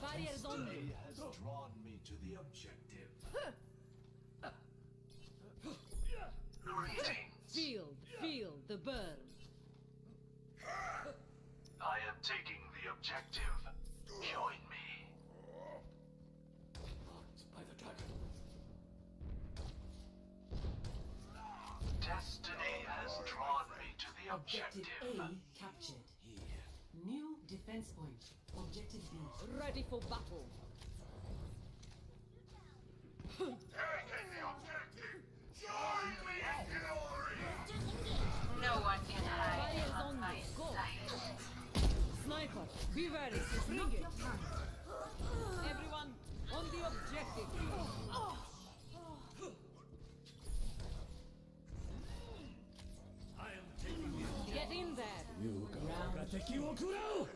Barriers on Destiny you. has drawn me to the objective. Greetings. Feel the burn. I am taking the objective. Join me. By the dragon. Destiny has drawn me to the Objective objective. A captured. Here. New defense point. Objective B. Ready for battle. Taking the objective. Join me in glory. No one can hide Barriers from on my you. Go. sight. Sniper, be ready. Bring it. Everyone on the objective. I am taking it. Get in there. Round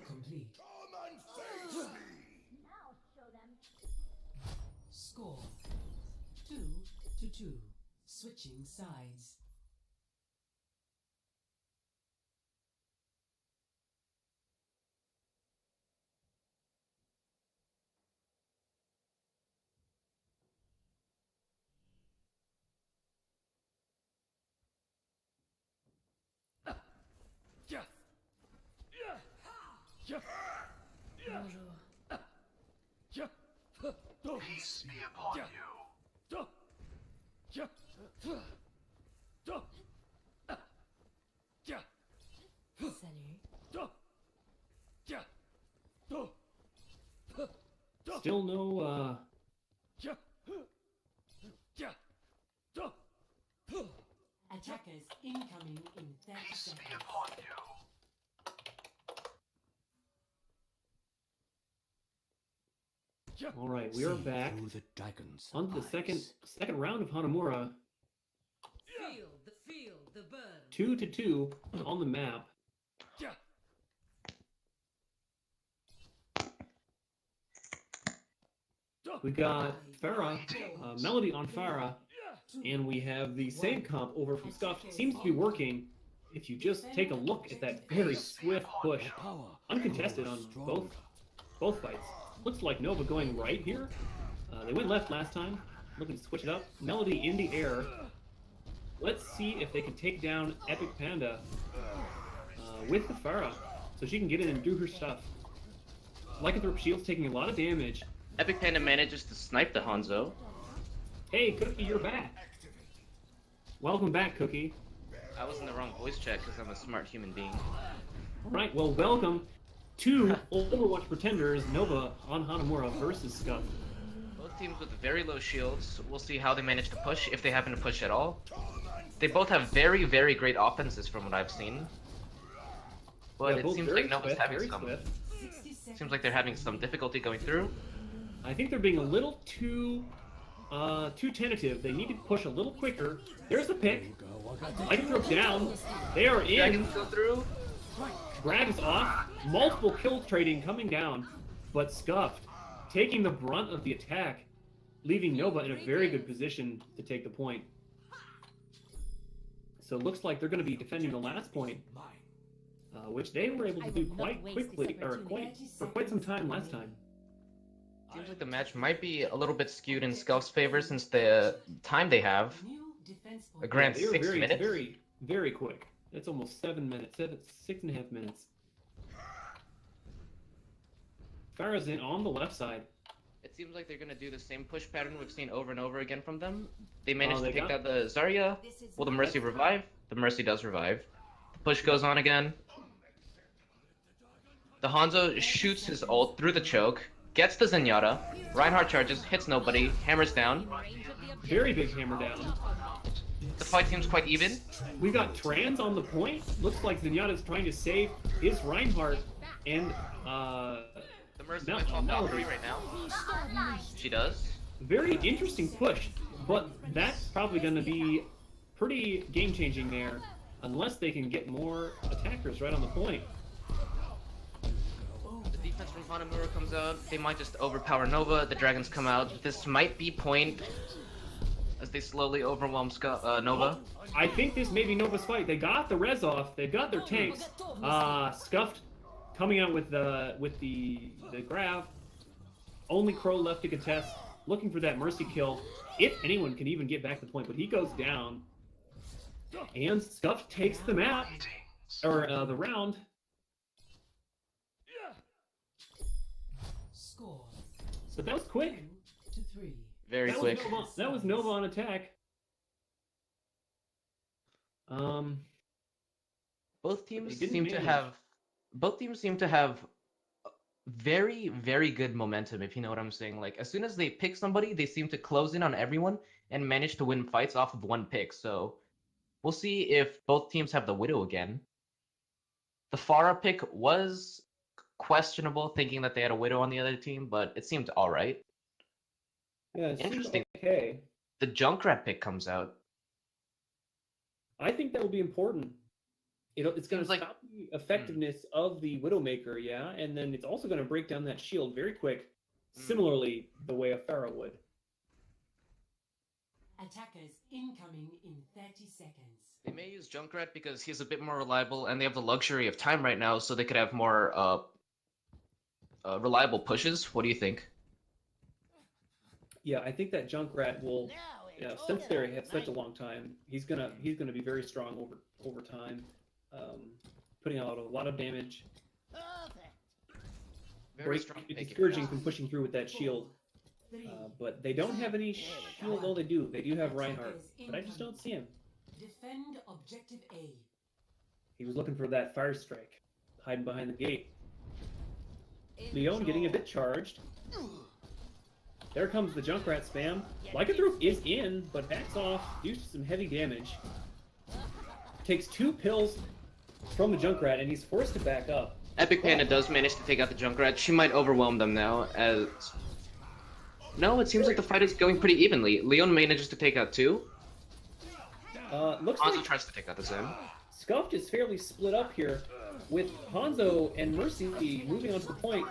complete. Come and face me. Now show them. Score 2-2. Switching sides. Peace be upon you. Still no, Attackers incoming in 30 Peace be seconds. upon you. All right, we are See back through the dragon's on to the eyes. second round of Hanamura. Feel the burn. 2-2 on the map. We got Farah, Melody on Farah, and we have the save comp over from Scuffed. Seems to be working. If you just take a look at that very swift push, Power uncontested on grows both fights. Looks like Nova going right here. They went left last time. Looking to switch it up. Melody in the air. Let's see if they can take down Epic Panda with the Farah, so she can get in and do her stuff. Lycanthrope Shield's taking a lot of damage. Epic Panda manages to snipe the Hanzo. Hey, Cookie, you're back. Welcome back, Cookie. I was in the wrong voice chat because I'm a smart human being. All right, well, welcome to Overwatch Pretenders, Nova on Hanamura versus Scuffed. Both teams with very low shields. We'll see how they manage to push, if they happen to push at all. They both have very, very great offenses from what I've seen. But Yeah, it both seems very like Nova's swift, having very some... swift. Seems like they're having some difficulty going through. I think they're being a little too tentative. They need to push a little quicker. There's the pick. Lycanthrope down. They are in. Dragons go through. Grab is off. Multiple kill trading coming down. But Scuffed taking the brunt of the attack, leaving Nova in a very good position to take the point. So it looks like they're going to be defending the last point, which they were able to do quite quickly, or for quite some time last time. Seems like the match might be a little bit skewed in Scuff's favor since the time they have. A grand They were 6 very, minutes. very, very quick. That's almost 7 minutes. 6.5 minutes. Farah's in on the left side. It seems like they're gonna do the same push pattern we've seen over and over again from them. They managed they to pick got- out the Zarya. Will the Mercy revive? The Mercy does revive. The push goes on again. The Hanzo shoots his ult through the choke, gets the Zenyatta. Reinhardt charges, hits nobody, hammers down. Very big hammer down. The fight seems quite even. We got Trans on the point. Looks like Zenyatta's trying to save his Reinhardt and The Mercy No, might pop no. out 3 right now. She does. very interesting push, but that's probably going to be pretty game-changing there, unless they can get more attackers right on the point. The defense from Hanamura comes out. They might just overpower Nova. The dragons come out. This might be point as they slowly overwhelm Nova. I think this may be Nova's fight. They got the res off. They've got their tanks. Scuffed coming out with the grab. Only Crow left to contest, looking for that mercy kill. If anyone can even get back the point, but he goes down. And Scuffed takes the map, or the round. Score But that was quick. 2-3. Very That quick. Was Nova on attack. Both teams They didn't seem to manage. have very, very good momentum, if you know what I'm saying. Like, as soon as they pick somebody, they seem to close in on everyone and manage to win fights off of one pick. So we'll see if both teams have the Widow again. The Pharah pick was questionable, thinking that they had a Widow on the other team, but it seemed alright. Yeah, it seems Interesting. Okay. The Junkrat pick comes out. I think that will be important. It's going to Seems like- stop the effectiveness of the Widowmaker, yeah, and then it's also going to break down that shield very quick, similarly the way a Pharaoh would. Attackers incoming in 30 seconds. They may use Junkrat because he's a bit more reliable, and they have the luxury of time right now, so they could have more reliable pushes. What do you think? Yeah, I think that Junkrat will, since they have such a long time, he's gonna be very strong over time. putting out a lot of damage. Very strong pick. Discouraging from pushing through with that shield. But they don't have any shield. Oh, they do. They do have Reinhardt, but I just don't see him. Defend objective A. He was looking for that fire strike, hiding behind the gate. Leon getting a bit charged. There comes the Junkrat spam. Lycanthrope is in, but backs off due to some heavy damage. Takes 2 pills from the Junkrat, and he's forced to back up. Epic Panda does manage to take out the Junkrat. She might overwhelm them now, as... No, it seems like the fight is going pretty evenly. Leon manages to take out 2. Looks Hanzo like tries to take out the Zen. Scuffed is fairly split up here, with Hanzo and Mercy moving on to the point.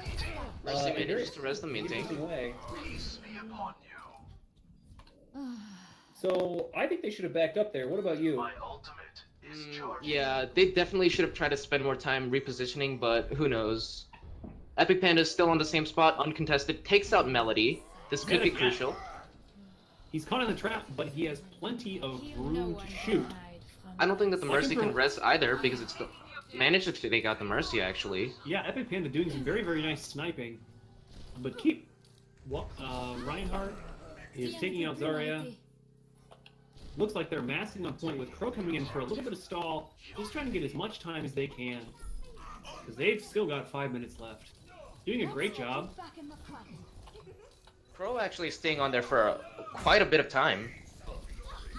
Mercy in a manages to res the main tank. interesting way. Peace be upon you. So I think they should have backed up there. What about you? My ultimate is charging. Yeah, they definitely should have tried to spend more time repositioning, but who knows. Epic Panda is still on the same spot, uncontested, takes out Melody. This could be crucial. He's caught in the trap, but he has plenty of room to shoot. I don't think that the Mercy can res either, because it's the... managed to take out the Mercy, actually. Yeah, Epic Panda doing some very, very nice sniping. But Reinhardt is taking out Zarya. Looks like they're massing on point with Crow coming in for a little bit of stall, just trying to get as much time as they can. Because they've still got 5 minutes left. Doing a great job. Crow actually staying on there for quite a bit of time.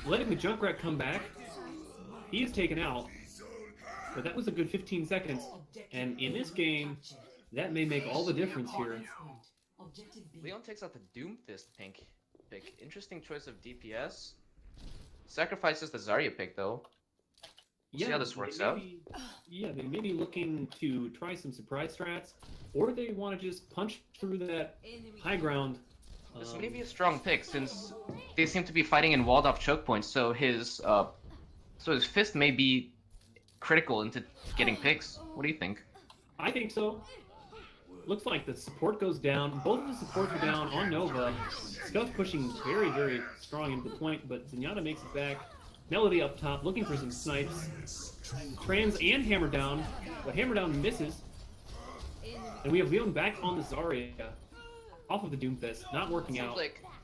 Letting the Junkrat come back. He is taken out. But that was a good 15 seconds. And in this game, that may make all the difference here. Leon takes out the Doomfist pick. Interesting choice of DPS. Sacrifices the Zarya pick, though. We'll see how this works out. Yeah, they may be looking to try some surprise strats, or they want to just punch through that high ground. This may be a strong pick, since they seem to be fighting in walled-off choke points, so his fist may be critical into getting picks. What do you think? I think so. Looks like the support goes down. Both of the supports are down on Nova. Scuff pushing very, very strong into the point, but Zenyatta makes it back. Melody up top, looking for some snipes. Trans and Hammer down, but Hammer down misses. And we have Leon back on the Zarya. Off of the Doomfist, not working out.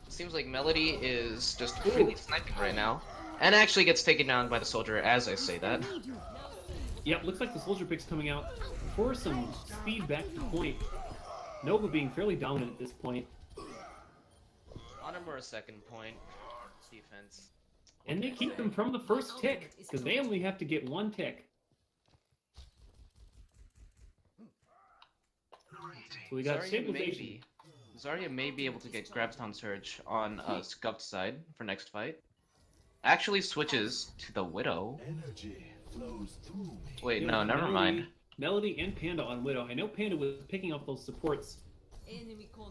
Seems like Melody is just freely sniping right now. And actually gets taken down by the soldier as I say that. Yep, looks like the soldier pick's coming out for some speed back to the point. Nova being fairly dominant at this point. On him for a second point. Defense. And they keep them from the first tick, because they only have to get 1 tick. So we got stabilization. Zarya may be able to get Graviton Surge on Scuffed's side for next fight. Actually switches to the Widow. Wait, no, never mind. Melody and Panda on Widow. I know Panda was picking up those supports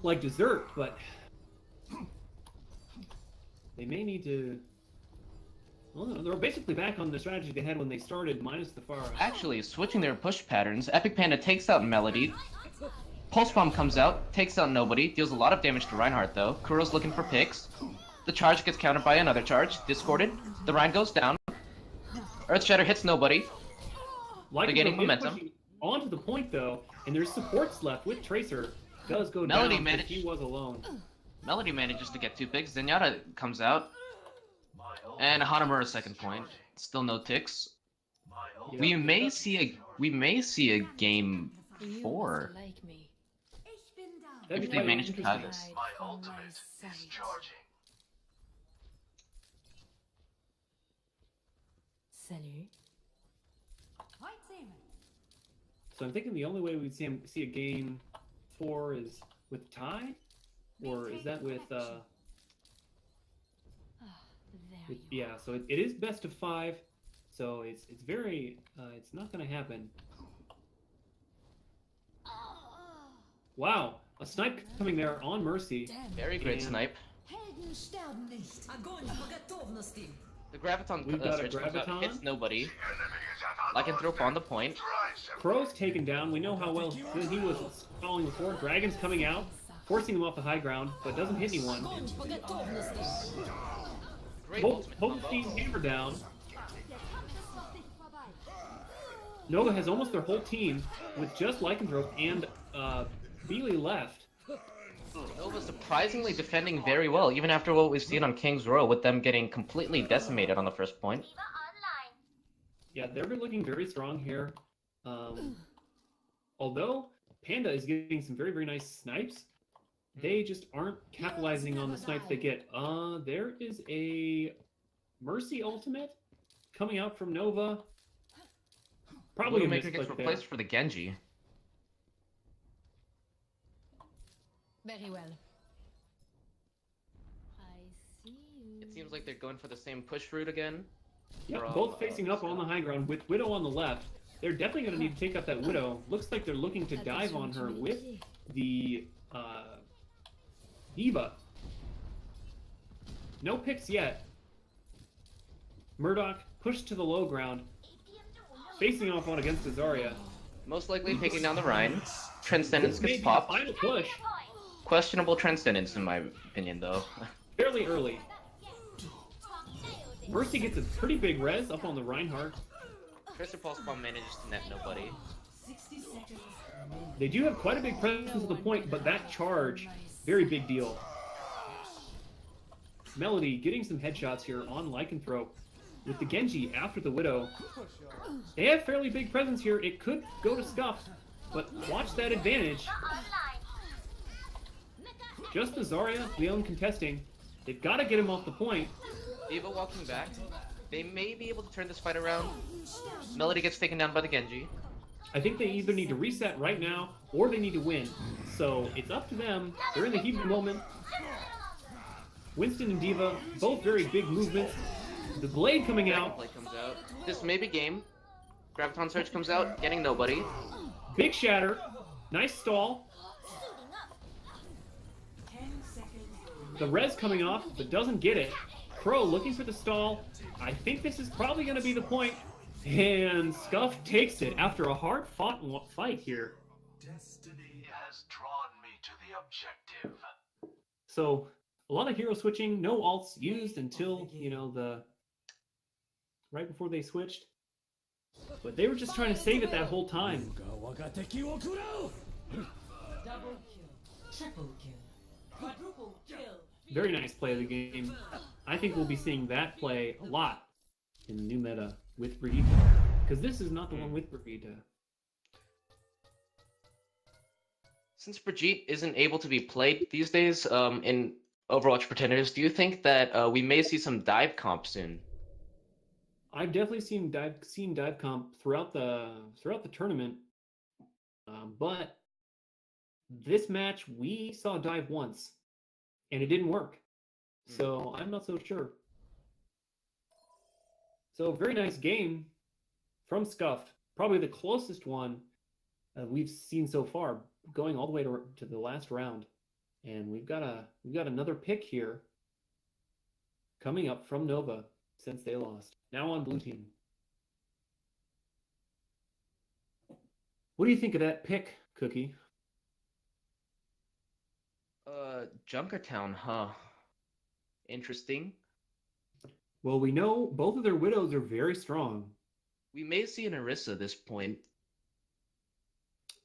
like dessert, but they may need to... Well, no, they're basically back on the strategy they had when they started, minus the Pharah. Actually, switching their push patterns, Epic Panda takes out Melody. Pulse Bomb comes out, takes out nobody, deals a lot of damage to Reinhardt though. Kuro's looking for picks. The charge gets countered by another charge, discorded. The Rein goes down. Earth Shatter hits nobody. They're getting momentum. Onto the point though, and there's supports left with Tracer. Does go Melody down, managed... but he was alone. Melody manages to get 2 picks. Zenyatta comes out. And Hanamura second point. Still no ticks. Yeah. We may see a game 4. That'd If be they quite manage to tie interesting. this. My ultimate is charging. Salut. So I'm thinking the only way we'd see a game 4 is with tie, or is that with yeah? So it is best of 5, so it's very it's not going to happen. Wow, a snipe coming there on Mercy. Very great And snipe. The Graviton We've got a Surge comes out, Graviton. hits nobody. Lycanthrope on the point. Crow's taken down. We know how well he was following before. Dragon's coming out, forcing him off the high ground, but doesn't hit anyone. Great ultimate combo. Hope Hammer down. Nova has almost their whole team with just Lycanthrope and Beely left. Nova's surprisingly defending very well, even after what we've seen on King's Row, with them getting completely decimated on the first point. Diva online. Yeah, they're looking very strong here. Although Panda is getting some very, very nice snipes, they just aren't capitalizing on the snipes they get. There is a Mercy ultimate coming out from Nova. Probably a Widowmaker gets misclick replaced there. for the Genji. Very well. I see you. It seems like they're going for the same push route again. Yeah, from, both facing up on the high ground with Widow on the left. They're definitely going to need to take up that Widow. Looks like they're looking to dive on her with the Diva. No picks yet. Murdoch pushed to the low ground, facing off on against Azaria. Most likely taking down the Rhine. Transcendence This may gets be the popped. final push. Questionable Transcendence in my opinion, though. Fairly early. Mercy gets a pretty big res up on the Reinhardt. Crystal Pulse Bomb manages to net nobody. 60 seconds. They do have quite a big presence at the point, but that charge, very big deal. Melody getting some headshots here on Lycanthrope with the Genji after the Widow. They have fairly big presence here. It could go to Scuffed, but watch that advantage. Just the Zarya, Leon contesting. They've got to get him off the point. Diva walking back. They may be able to turn this fight around. Melody gets taken down by the Genji. I think they either need to reset right now or they need to win. So it's up to them. They're in the heat of the moment. Winston and Diva, both very big movements. The blade coming out. Blade comes out. This may be game. Graviton Surge comes out, getting nobody. Big shatter. Nice stall. 10 seconds. The res coming off, but doesn't get it. Crow looking for the stall. I think this is probably going to be the point. And Scuff takes it after a hard-fought fight here. Destiny has drawn me to the objective. So, a lot of hero switching, no alts used until, right before they switched. But they were just trying to save it that whole time. Double kill. Triple kill. Quadruple kill. Very nice play of the game. I think we'll be seeing that play a lot in the new meta with Brigitte. Because this is not the one with Brigitte. Since Brigitte isn't able to be played these days in Overwatch Pretenders, do you think that we may see some dive comp soon? I've definitely seen dive comp throughout the tournament, but this match we saw dive once, and it didn't work. So I'm not so sure. So very nice game from Scuffed, probably the closest one we've seen so far, going all the way to the last round, and we've got another pick here coming up from Nova since they lost. Now on blue team. What do you think of that pick, Cookie? Junkertown, huh? Interesting. Well, we know both of their widows are very strong. We may see an Orisa this point.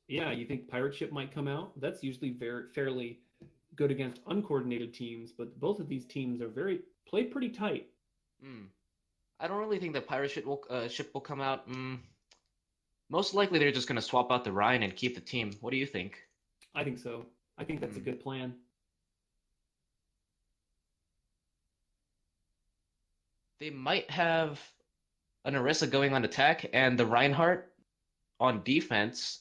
Yeah, you think Pirate Ship might come out? That's usually fairly good against uncoordinated teams, but both of these teams are play pretty tight. I don't really think the Pirate Ship will come out. Most likely they're just going to swap out the Rhine and keep the team. What do you think? I think so. I think that's a good plan. They might have an Orisa going on attack and the Reinhardt on defense.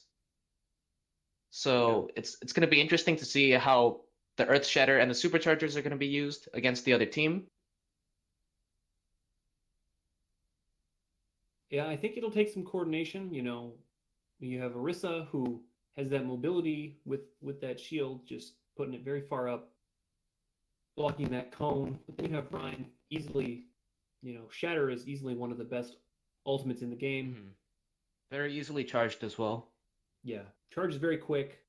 So it's going to be interesting to see how the Earth Shatter and the Superchargers are going to be used against the other team. Yeah, I think it'll take some coordination. You have Orisa who has that mobility with that shield, just putting it very far up, blocking that cone. But then you have Ryan easily, Shatter is easily one of the best ultimates in the game. Very easily charged as well. Yeah, charge is very quick.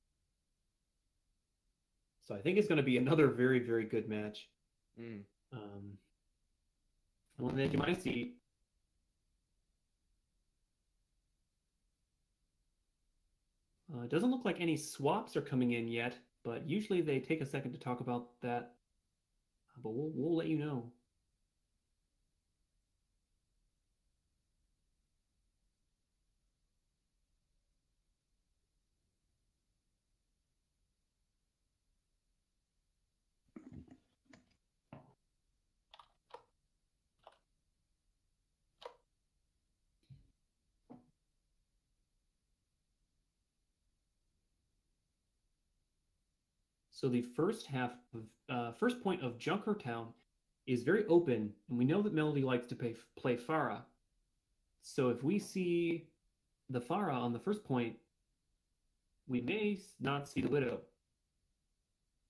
So I think it's going to be another very, very good match. On the edge of my seat, It doesn't look like any swaps are coming in yet, but usually they take a second to talk about that. But we'll let you know. So the first point of Junkertown is very open, and we know that Melody likes to play Pharah. So if we see the Pharah on the first point, we may not see the Widow.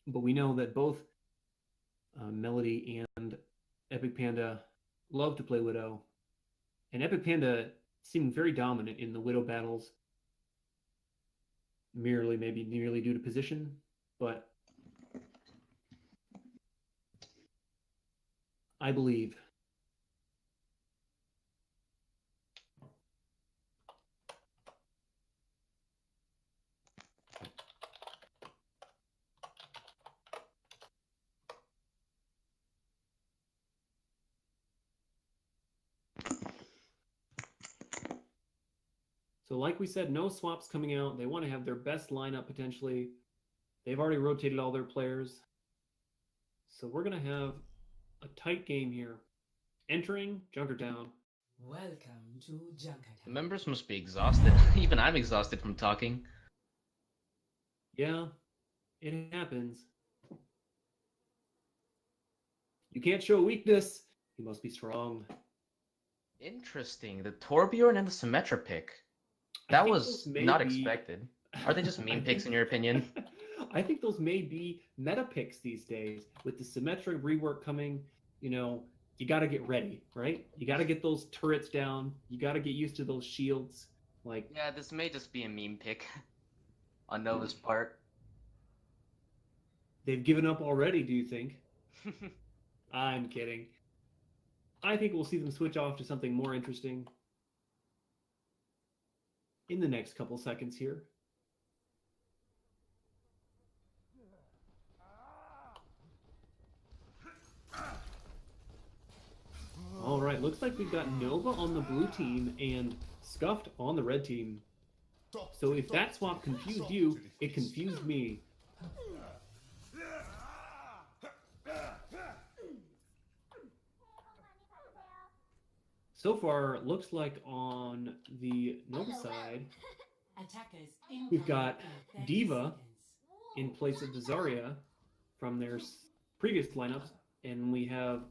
But we know that both Melody and Epic Panda love to play Widow. And Epic Panda seemed very dominant in the Widow battles, merely due to position, but I believe. So like we said, no swaps coming out. They want to have their best lineup potentially. They've already rotated all their players. So we're going to have a tight game here. Entering Junkertown. Welcome to Junkertown. The members must be exhausted. Even I'm exhausted from talking. Yeah, it happens. You can't show weakness. You must be strong. Interesting. The Torbjorn and the Symmetra pick. That was not expected. Are they just meme picks in your opinion? I think those may be meta picks these days. With the Symmetra rework coming, you know, you got to get ready, right? You got to get those turrets down. You got to get used to those shields. Like, yeah, this may just be a meme pick on Nova's part. They've given up already, do you think? I'm kidding. I think we'll see them switch off to something more interesting in the next couple seconds here. All right, looks like we've got Nova on the blue team and Scuffed on the red team. So if that swap confused you, it confused me. So far, it looks like on the Nova side, we've got Diva in place of Zarya from their previous lineups, and we have